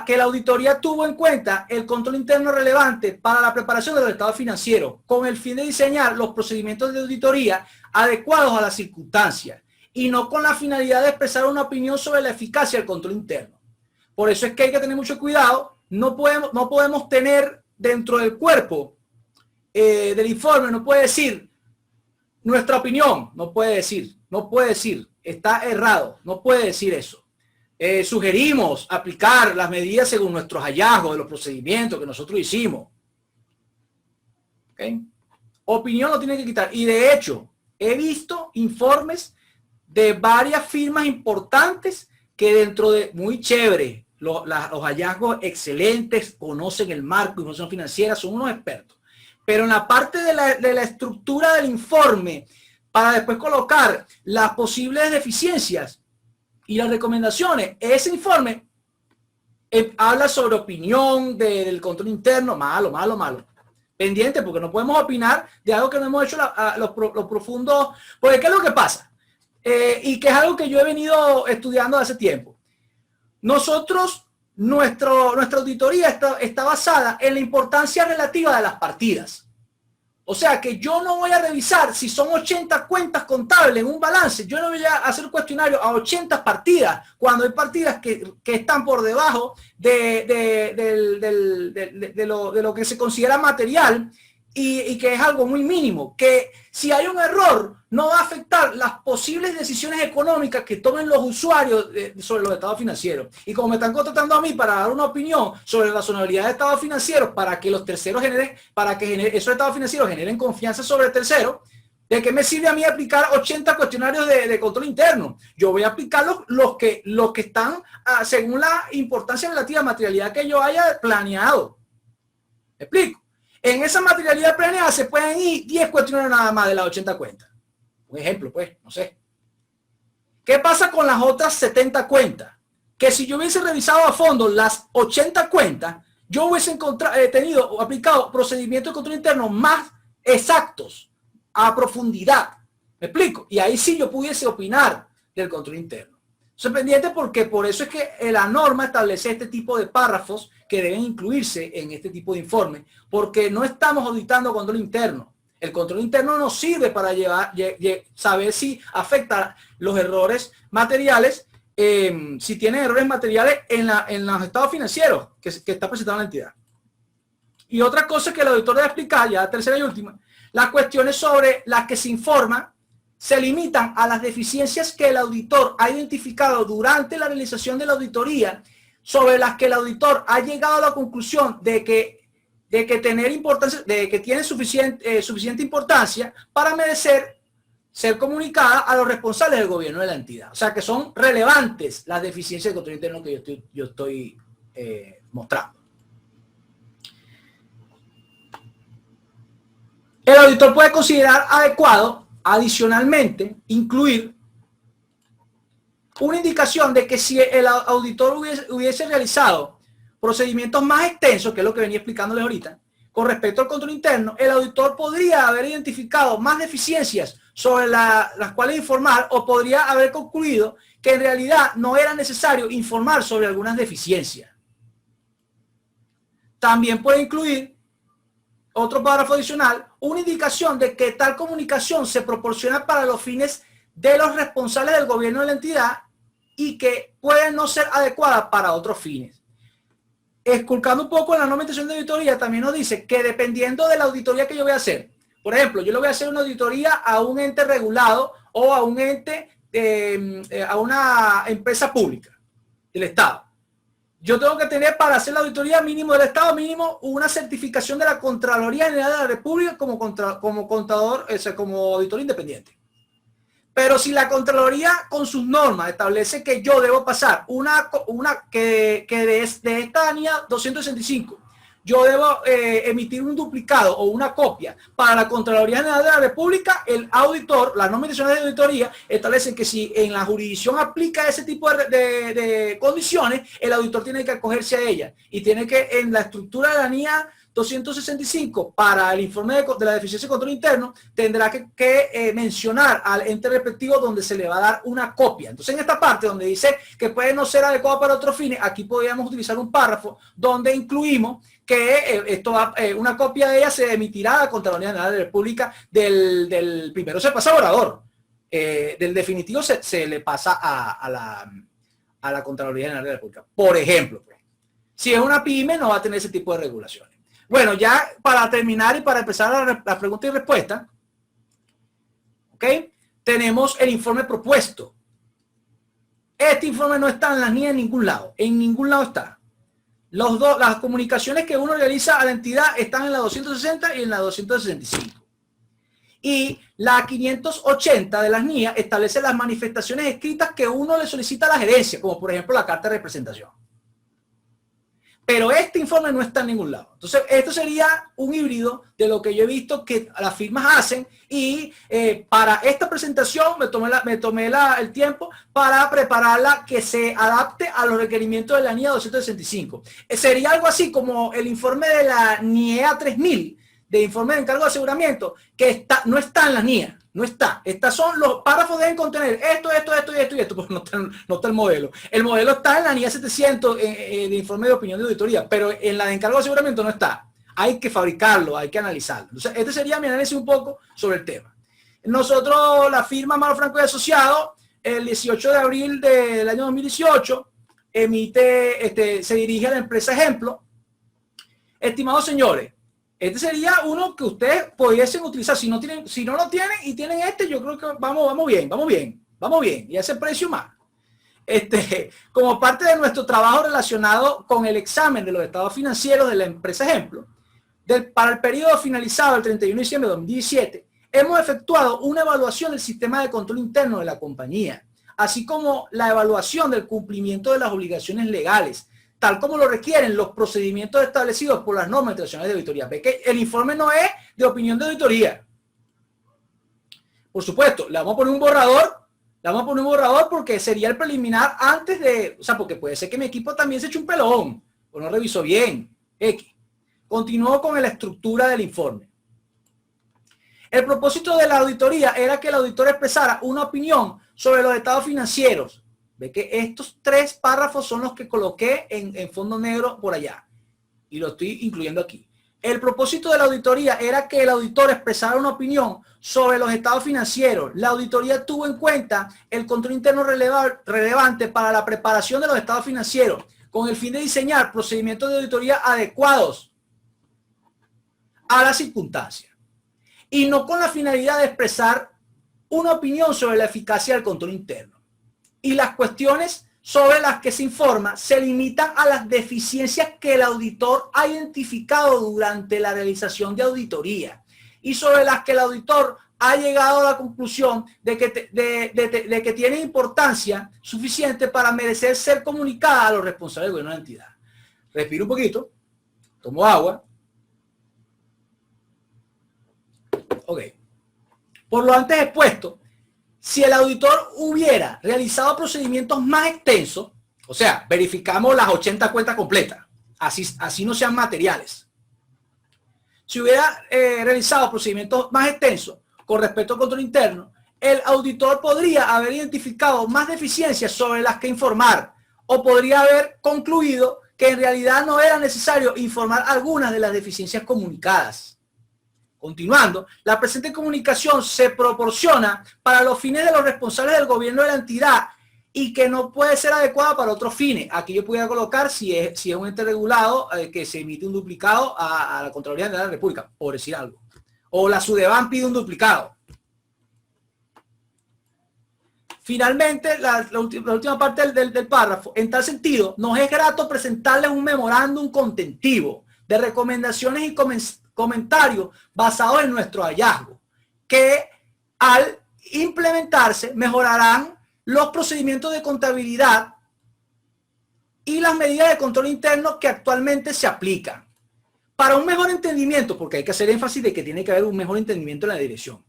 Speaker 3: que la auditoría tuvo en cuenta el control interno relevante para la preparación de los estados financieros, con el fin de diseñar los procedimientos de auditoría adecuados a las circunstancias y no con la finalidad de expresar una opinión sobre la eficacia del control interno. Por eso es que hay que tener mucho cuidado. No podemos tener dentro del cuerpo del informe, no puede decir nuestra opinión, no puede decir, está errado, no puede decir eso. Sugerimos aplicar las medidas según nuestros hallazgos de los procedimientos que nosotros hicimos. ¿Okay? Opinión lo tiene que quitar. Y de hecho, he visto informes de varias firmas importantes que dentro de, muy chévere, los hallazgos excelentes, conocen el marco de información financiera, son unos expertos. pero en la parte de la estructura del informe, para después colocar las posibles deficiencias y las recomendaciones, ese informe habla sobre opinión del control interno, malo. Pendiente, porque no podemos opinar de algo que no hemos hecho los profundos. Porque ¿qué es lo que pasa? Y que es algo que yo he venido estudiando hace tiempo. Nosotros, nuestra auditoría está basada en la importancia relativa de las partidas. O sea que yo no voy a revisar si son 80 cuentas contables en un balance. Yo no voy a hacer un cuestionario a 80 partidas cuando hay partidas que están por debajo de lo que se considera material y que es algo muy mínimo. Que si hay un error no va a afectar las posibles decisiones económicas que tomen los usuarios sobre los estados financieros. Y como me están contratando a mí para dar una opinión sobre la razonabilidad de estados financieros para que los terceros esos estados financieros generen confianza sobre el tercero, ¿de qué me sirve a mí aplicar 80 cuestionarios de control interno? Yo voy a aplicar los que están según la importancia relativa a materialidad que yo haya planeado. ¿Me explico? En esa materialidad planeada se pueden ir 10 cuestionarios nada más de las 80 cuentas. Un ejemplo, pues, no sé. ¿Qué pasa con las otras 70 cuentas? Que si yo hubiese revisado a fondo las 80 cuentas, yo hubiese aplicado procedimientos de control interno más exactos, a profundidad. ¿Me explico? Y ahí sí yo pudiese opinar del control interno. Soy pendiente porque por eso es que la norma establece este tipo de párrafos que deben incluirse en este tipo de informe, porque no estamos auditando control interno. El control interno nos sirve para saber si afecta los errores materiales, si tiene errores materiales en los estados financieros que está presentando la entidad. Y otra cosa que el auditor debe explicar, ya tercera y última, las cuestiones sobre las que se informa se limitan a las deficiencias que el auditor ha identificado durante la realización de la auditoría, sobre las que el auditor ha llegado a la conclusión de que tiene suficiente importancia para merecer ser comunicada a los responsables del gobierno de la entidad. O sea que son relevantes las deficiencias de control interno que yo estoy mostrando. El auditor puede considerar adecuado, adicionalmente, incluir una indicación de que si el auditor hubiese realizado procedimientos más extensos, que es lo que venía explicándoles ahorita, con respecto al control interno, el auditor podría haber identificado más deficiencias sobre las cuales informar, o podría haber concluido que en realidad no era necesario informar sobre algunas deficiencias. También puede incluir otro párrafo adicional, una indicación de que tal comunicación se proporciona para los fines de los responsables del gobierno de la entidad y que puede no ser adecuada para otros fines. Esculcando un poco en la normalización de auditoría, también nos dice que dependiendo de la auditoría que yo voy a hacer, por ejemplo, yo le voy a hacer una auditoría a un ente regulado o a un ente, a una empresa pública del Estado. Yo tengo que tener, para hacer la auditoría mínimo del Estado, mínimo una certificación de la Contraloría General de la República como contador, como auditor independiente. Pero si la Contraloría con sus normas establece que yo debo pasar que de esta ANIA 265, yo debo emitir un duplicado o una copia para la Contraloría General de la República, el auditor, las normas de auditoría establecen que si en la jurisdicción aplica ese tipo de condiciones, el auditor tiene que acogerse a ella y tiene que, en la estructura de la ANIA 265, para el informe de la deficiencia de control interno, tendrá que mencionar al ente respectivo donde se le va a dar una copia. Entonces, en esta parte donde dice que puede no ser adecuado para otros fines, aquí podríamos utilizar un párrafo donde incluimos que una copia de ella se emitirá a la Contraloría General de la República del primero se pasa a orador, del definitivo se le pasa a la Contraloría General de la República. Por ejemplo, si es una pyme, no va a tener ese tipo de regulaciones. Bueno, ya para terminar y para empezar la pregunta y respuesta, ¿ok? Tenemos el informe propuesto. Este informe no está ni en ningún lado. En ningún lado está. Las comunicaciones que uno realiza a la entidad están en la 260 y en la 265. Y la 580 de las NIA establece las manifestaciones escritas que uno le solicita a la gerencia, como por ejemplo la carta de representación. pero este informe no está en ningún lado. Entonces, esto sería un híbrido de lo que yo he visto que las firmas hacen y para esta presentación me tomé el tiempo para prepararla que se adapte a los requerimientos de la NIA 265. Sería algo así como el informe de la NIEA 3000, de informe de encargo de aseguramiento, que no está en la NIA. No está. Estas son los párrafos, deben contener esto, porque no está el modelo. El modelo está en la NIA 700 de informe de opinión de auditoría, pero en la de encargo de aseguramiento no está. Hay que fabricarlo, hay que analizarlo. Entonces, este sería mi análisis un poco sobre el tema. Nosotros, la firma Malo Franco y Asociado, el 18 de abril del año 2018, se dirige a la empresa Ejemplo. Estimados señores, este sería uno que ustedes pudiesen utilizar. Si no lo tienen y tienen este, yo creo que vamos bien. Y ese precio más. Como parte de nuestro trabajo relacionado con el examen de los estados financieros de la empresa Ejemplo, para el periodo finalizado el 31 de diciembre de 2017, hemos efectuado una evaluación del sistema de control interno de la compañía, así como la evaluación del cumplimiento de las obligaciones legales, tal como lo requieren los procedimientos establecidos por las normas internacionales de auditoría. Ve que el informe no es de opinión de auditoría. Por supuesto, le vamos a poner un borrador porque sería el preliminar antes de, o sea, porque puede ser que mi equipo también se eche un pelón o no revisó bien. Continuó con la estructura del informe. El propósito de la auditoría era que el auditor expresara una opinión sobre los estados financieros. Ve que estos 3 párrafos son los que coloqué en fondo negro por allá. Y lo estoy incluyendo aquí. El propósito de la auditoría era que el auditor expresara una opinión sobre los estados financieros. La auditoría tuvo en cuenta el control interno relevante para la preparación de los estados financieros, con el fin de diseñar procedimientos de auditoría adecuados a las circunstancias. Y no con la finalidad de expresar una opinión sobre la eficacia del control interno. Y las cuestiones sobre las que se informa se limitan a las deficiencias que el auditor ha identificado durante la realización de auditoría y sobre las que el auditor ha llegado a la conclusión de que tiene importancia suficiente para merecer ser comunicada a los responsables del gobierno de la entidad. Respiro un poquito, tomo agua. Ok. Por lo antes expuesto, si el auditor hubiera realizado procedimientos más extensos, o sea, verificamos las 80 cuentas completas, así no sean materiales. Si hubiera realizado procedimientos más extensos con respecto al control interno, el auditor podría haber identificado más deficiencias sobre las que informar, o podría haber concluido que en realidad no era necesario informar algunas de las deficiencias comunicadas. Continuando, la presente comunicación se proporciona para los fines de los responsables del gobierno de la entidad y que no puede ser adecuada para otros fines. Aquí yo pudiera colocar si es un ente regulado que se emite un duplicado a la Contraloría General de la República, por decir algo. O la SUDEBAN pide un duplicado. Finalmente, la última parte del párrafo. En tal sentido, nos es grato presentarles un memorándum contentivo de recomendaciones y comentarios basados en nuestro hallazgo, que al implementarse mejorarán los procedimientos de contabilidad y las medidas de control interno que actualmente se aplican. Para un mejor entendimiento, porque hay que hacer énfasis de que tiene que haber un mejor entendimiento en la dirección.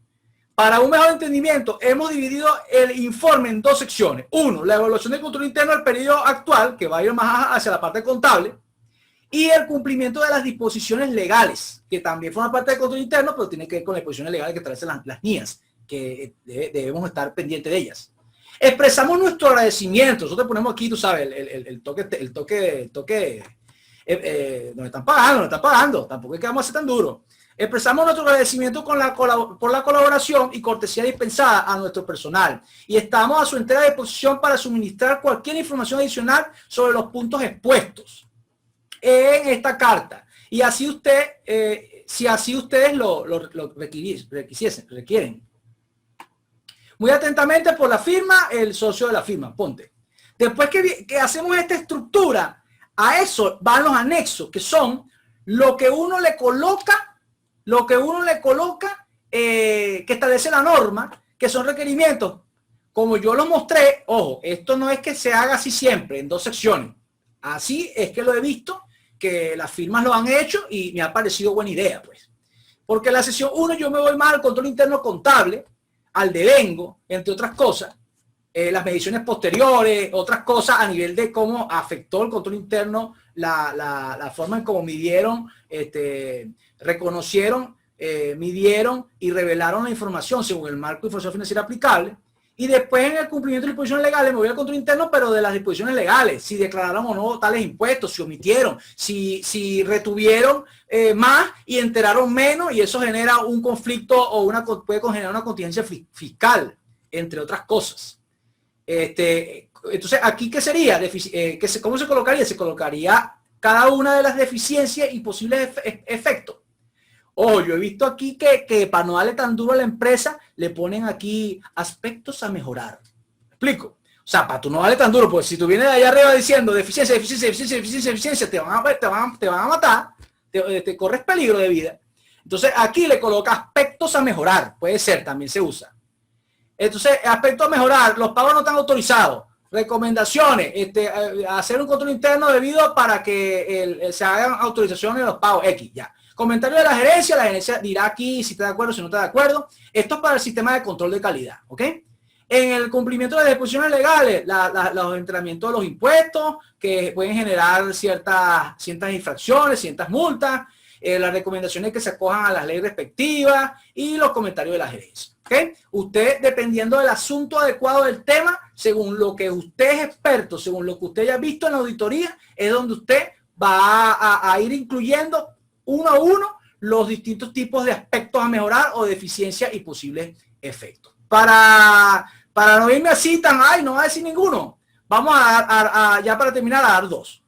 Speaker 3: Para un mejor entendimiento, hemos dividido el informe en 2 secciones. 1, la evaluación del control interno del periodo actual, que va a ir más hacia la parte contable, y el cumplimiento de las disposiciones legales, que también forman parte del control interno, pero tiene que ver con las disposiciones legales que establecen las NIAs, que debemos estar pendientes de ellas. Expresamos nuestro agradecimiento. Nosotros ponemos aquí, tú sabes, el toque, nos están pagando, tampoco es que vamos a ser tan duros. Expresamos nuestro agradecimiento por la colaboración y cortesía dispensada a nuestro personal y estamos a su entera disposición para suministrar cualquier información adicional sobre los puntos expuestos en esta carta. Y así si así ustedes lo requieren. Muy atentamente por la firma, el socio de la firma. Ponte. Después que hacemos esta estructura, a eso van los anexos, que son lo que uno le coloca, que establece la norma, que son requerimientos. Como yo lo mostré, ojo, esto no es que se haga así siempre, en 2 secciones. Así es que lo he visto que las firmas lo han hecho y me ha parecido buena idea, pues. Porque en la sesión 1 yo me voy más al control interno contable, al devengo, entre otras cosas, las mediciones posteriores, otras cosas a nivel de cómo afectó el control interno, la forma en cómo midieron, reconocieron, midieron y revelaron la información según el marco de información financiera aplicable. Y después en el cumplimiento de disposiciones legales me voy al control interno, pero de las disposiciones legales, si declararon o no tales impuestos, si omitieron, si retuvieron más y enteraron menos, y eso genera un conflicto o puede generar una contingencia fiscal, entre otras cosas. Entonces, ¿aquí qué sería? ¿Cómo se colocaría? Se colocaría cada una de las deficiencias y posibles efectos. Ojo, yo he visto aquí que para no darle tan duro a la empresa, le ponen aquí aspectos a mejorar. ¿Me explico? O sea, para tú no darle tan duro, pues si tú vienes de allá arriba diciendo deficiencia, te van a matar, te corres peligro de vida. Entonces, aquí le coloca aspectos a mejorar. Puede ser, también se usa. Entonces, aspectos a mejorar, los pagos no están autorizados. Recomendaciones, hacer un control interno debido para que se hagan autorizaciones de los pagos X, ya. Comentario de la gerencia dirá aquí si está de acuerdo, si no está de acuerdo. Esto es para el sistema de control de calidad, ¿ok? En el cumplimiento de las disposiciones legales, los entrenamientos de los impuestos que pueden generar ciertas infracciones, ciertas multas, las recomendaciones que se acojan a las leyes respectivas y los comentarios de la gerencia, ¿ok? Usted, dependiendo del asunto adecuado del tema, según lo que usted es experto, según lo que usted haya visto en la auditoría, es donde usted va a ir incluyendo uno a uno los distintos tipos de aspectos a mejorar o deficiencias y posibles efectos. Para no irme así tan, no va a decir ninguno, vamos ya para terminar a dar dos.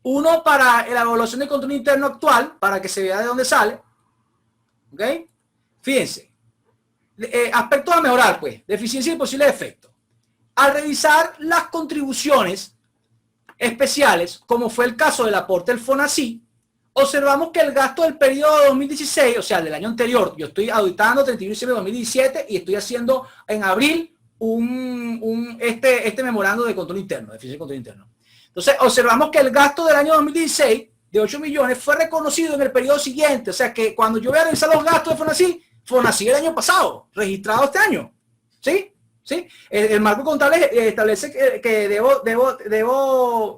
Speaker 3: Uno para la evaluación del control interno actual, para que se vea de dónde sale. ¿Ok? Fíjense. Aspectos a mejorar, pues, deficiencia y posibles efectos. Al revisar las contribuciones especiales, como fue el caso del aporte del FONACYT, observamos que el gasto del periodo 2016, o sea, del año anterior, yo estoy auditando 31 de diciembre de 2017 y estoy haciendo en abril este memorando de control interno, de eficiencia de control interno. Entonces, observamos que el gasto del año 2016 de 8 millones fue reconocido en el periodo siguiente. O sea, que cuando yo voy a revisar los gastos de FONACYT el año pasado, registrado este año. ¿Sí? ¿Sí? El marco contable establece que debo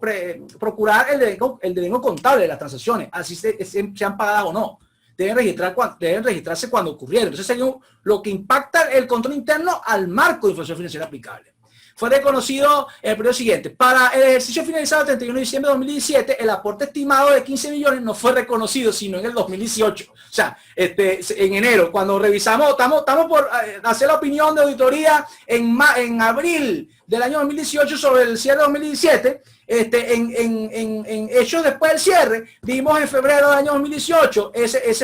Speaker 3: procurar el devengo contable de las transacciones, así sean pagadas o no. Deben registrarse cuando ocurrieron. Entonces, sería lo que impacta el control interno al marco de información financiera aplicable. Fue reconocido en el periodo siguiente. Para el ejercicio finalizado el 31 de diciembre de 2017, el aporte estimado de 15 millones no fue reconocido, sino en el 2018. O sea, en enero, cuando revisamos, estamos por hacer la opinión de auditoría en abril del año 2018 sobre el cierre de 2017. En hechos después del cierre, vimos en febrero del año 2018, ese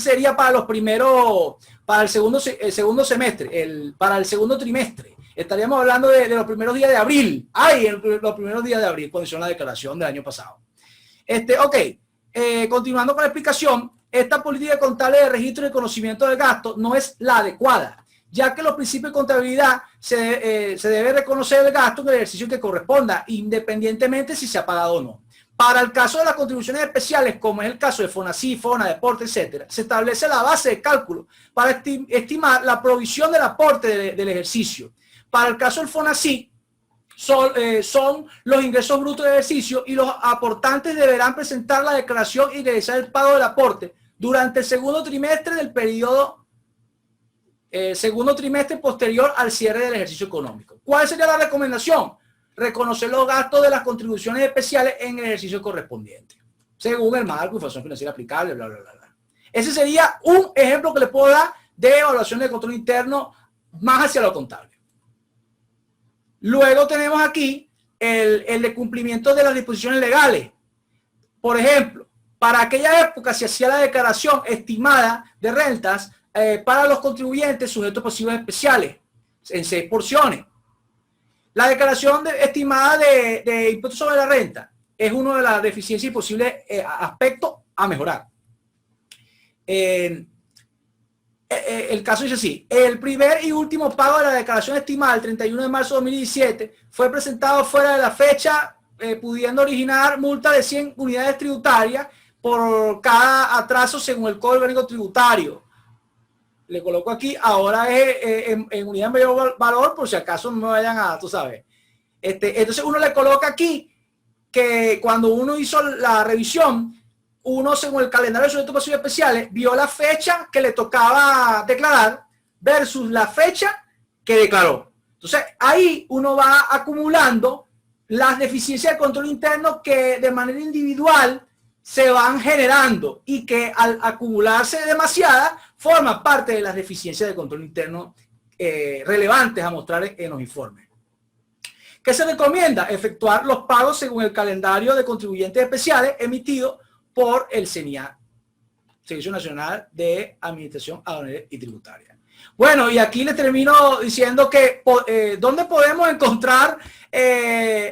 Speaker 3: sería para los primeros, para el segundo semestre, para el segundo trimestre. Estaríamos hablando de los primeros días de abril. Los primeros días de abril, cuando hicieron la declaración del año pasado. Continuando con la explicación, esta política contable de registro y conocimiento del gasto no es la adecuada, ya que los principios de contabilidad se debe reconocer el gasto en el ejercicio que corresponda, independientemente si se ha pagado o no. Para el caso de las contribuciones especiales, como es el caso de FONACYT, FONA, Deporte, etc., se establece la base de cálculo para estimar la provisión del aporte del ejercicio. Para el caso del FONACYT, son los ingresos brutos de ejercicio y los aportantes deberán presentar la declaración y realizar el pago del aporte durante el segundo trimestre del periodo segundo trimestre posterior al cierre del ejercicio económico. ¿Cuál sería la recomendación? Reconocer los gastos de las contribuciones especiales en el ejercicio correspondiente, según el marco de información financiera aplicable, bla, bla, bla, bla. Ese sería un ejemplo que le puedo dar de evaluación de control interno más hacia lo contable. Luego tenemos aquí el de cumplimiento de las disposiciones legales. Por ejemplo, para aquella época se hacía la declaración estimada de rentas para los contribuyentes sujetos a pasivos especiales en 6 porciones. La declaración estimada de impuestos sobre la renta es uno de las deficiencias y posibles aspectos a mejorar. El caso dice así: el primer y último pago de la declaración estimada el 31 de marzo de 2017 fue presentado fuera de la fecha pudiendo originar multa de 100 unidades tributarias por cada atraso según el Código Orgánico Tributario. Le coloco aquí, ahora es en unidad de mayor valor, por si acaso no me vayan a, tú sabes. Entonces uno le coloca aquí que cuando uno hizo la revisión, uno según el calendario de sujetos pasivos especiales, vio la fecha que le tocaba declarar versus la fecha que declaró. Entonces ahí uno va acumulando las deficiencias de control interno que de manera individual se van generando y que al acumularse demasiadas forma parte de las deficiencias de control interno relevantes a mostrar en los informes. ¿Qué se recomienda? Efectuar los pagos según el calendario de contribuyentes especiales emitido por el CENIAT, Servicio Nacional de Administración Aduanera y Tributaria. Bueno, y aquí les termino diciendo que ¿dónde podemos encontrar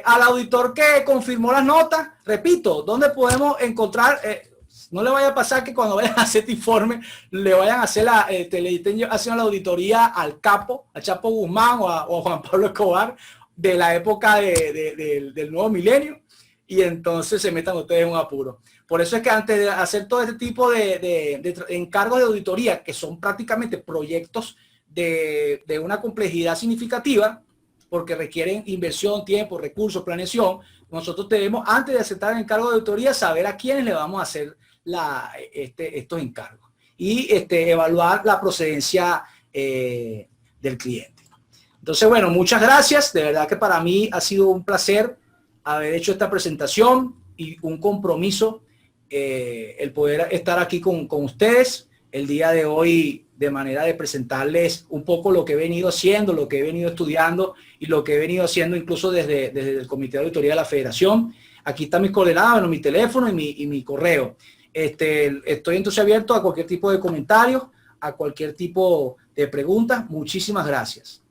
Speaker 3: al auditor que confirmó las notas? Repito, ¿dónde podemos encontrar? No le vaya a pasar que cuando vayan a hacer este informe le vayan a hacer haciendo la auditoría al capo, a Chapo Guzmán o a Juan Pablo Escobar de la época del nuevo milenio, y entonces se metan ustedes en un apuro. Por eso es que antes de hacer todo este tipo de encargos de auditoría, que son prácticamente proyectos de una complejidad significativa, porque requieren inversión, tiempo, recursos, planeación, nosotros debemos, antes de aceptar el encargo de auditoría, saber a quiénes le vamos a hacer estos encargos y evaluar la procedencia del cliente. Entonces, bueno, muchas gracias. De verdad que para mí ha sido un placer haber hecho esta presentación y un compromiso el poder estar aquí con ustedes el día de hoy, de manera de presentarles un poco lo que he venido haciendo, lo que he venido estudiando y lo que he venido haciendo incluso desde el Comité de Auditoría de la Federación. Aquí están mis coordenadas, bueno, mi teléfono y mi correo. Estoy entonces abierto a cualquier tipo de comentarios, a cualquier tipo de preguntas. Muchísimas gracias.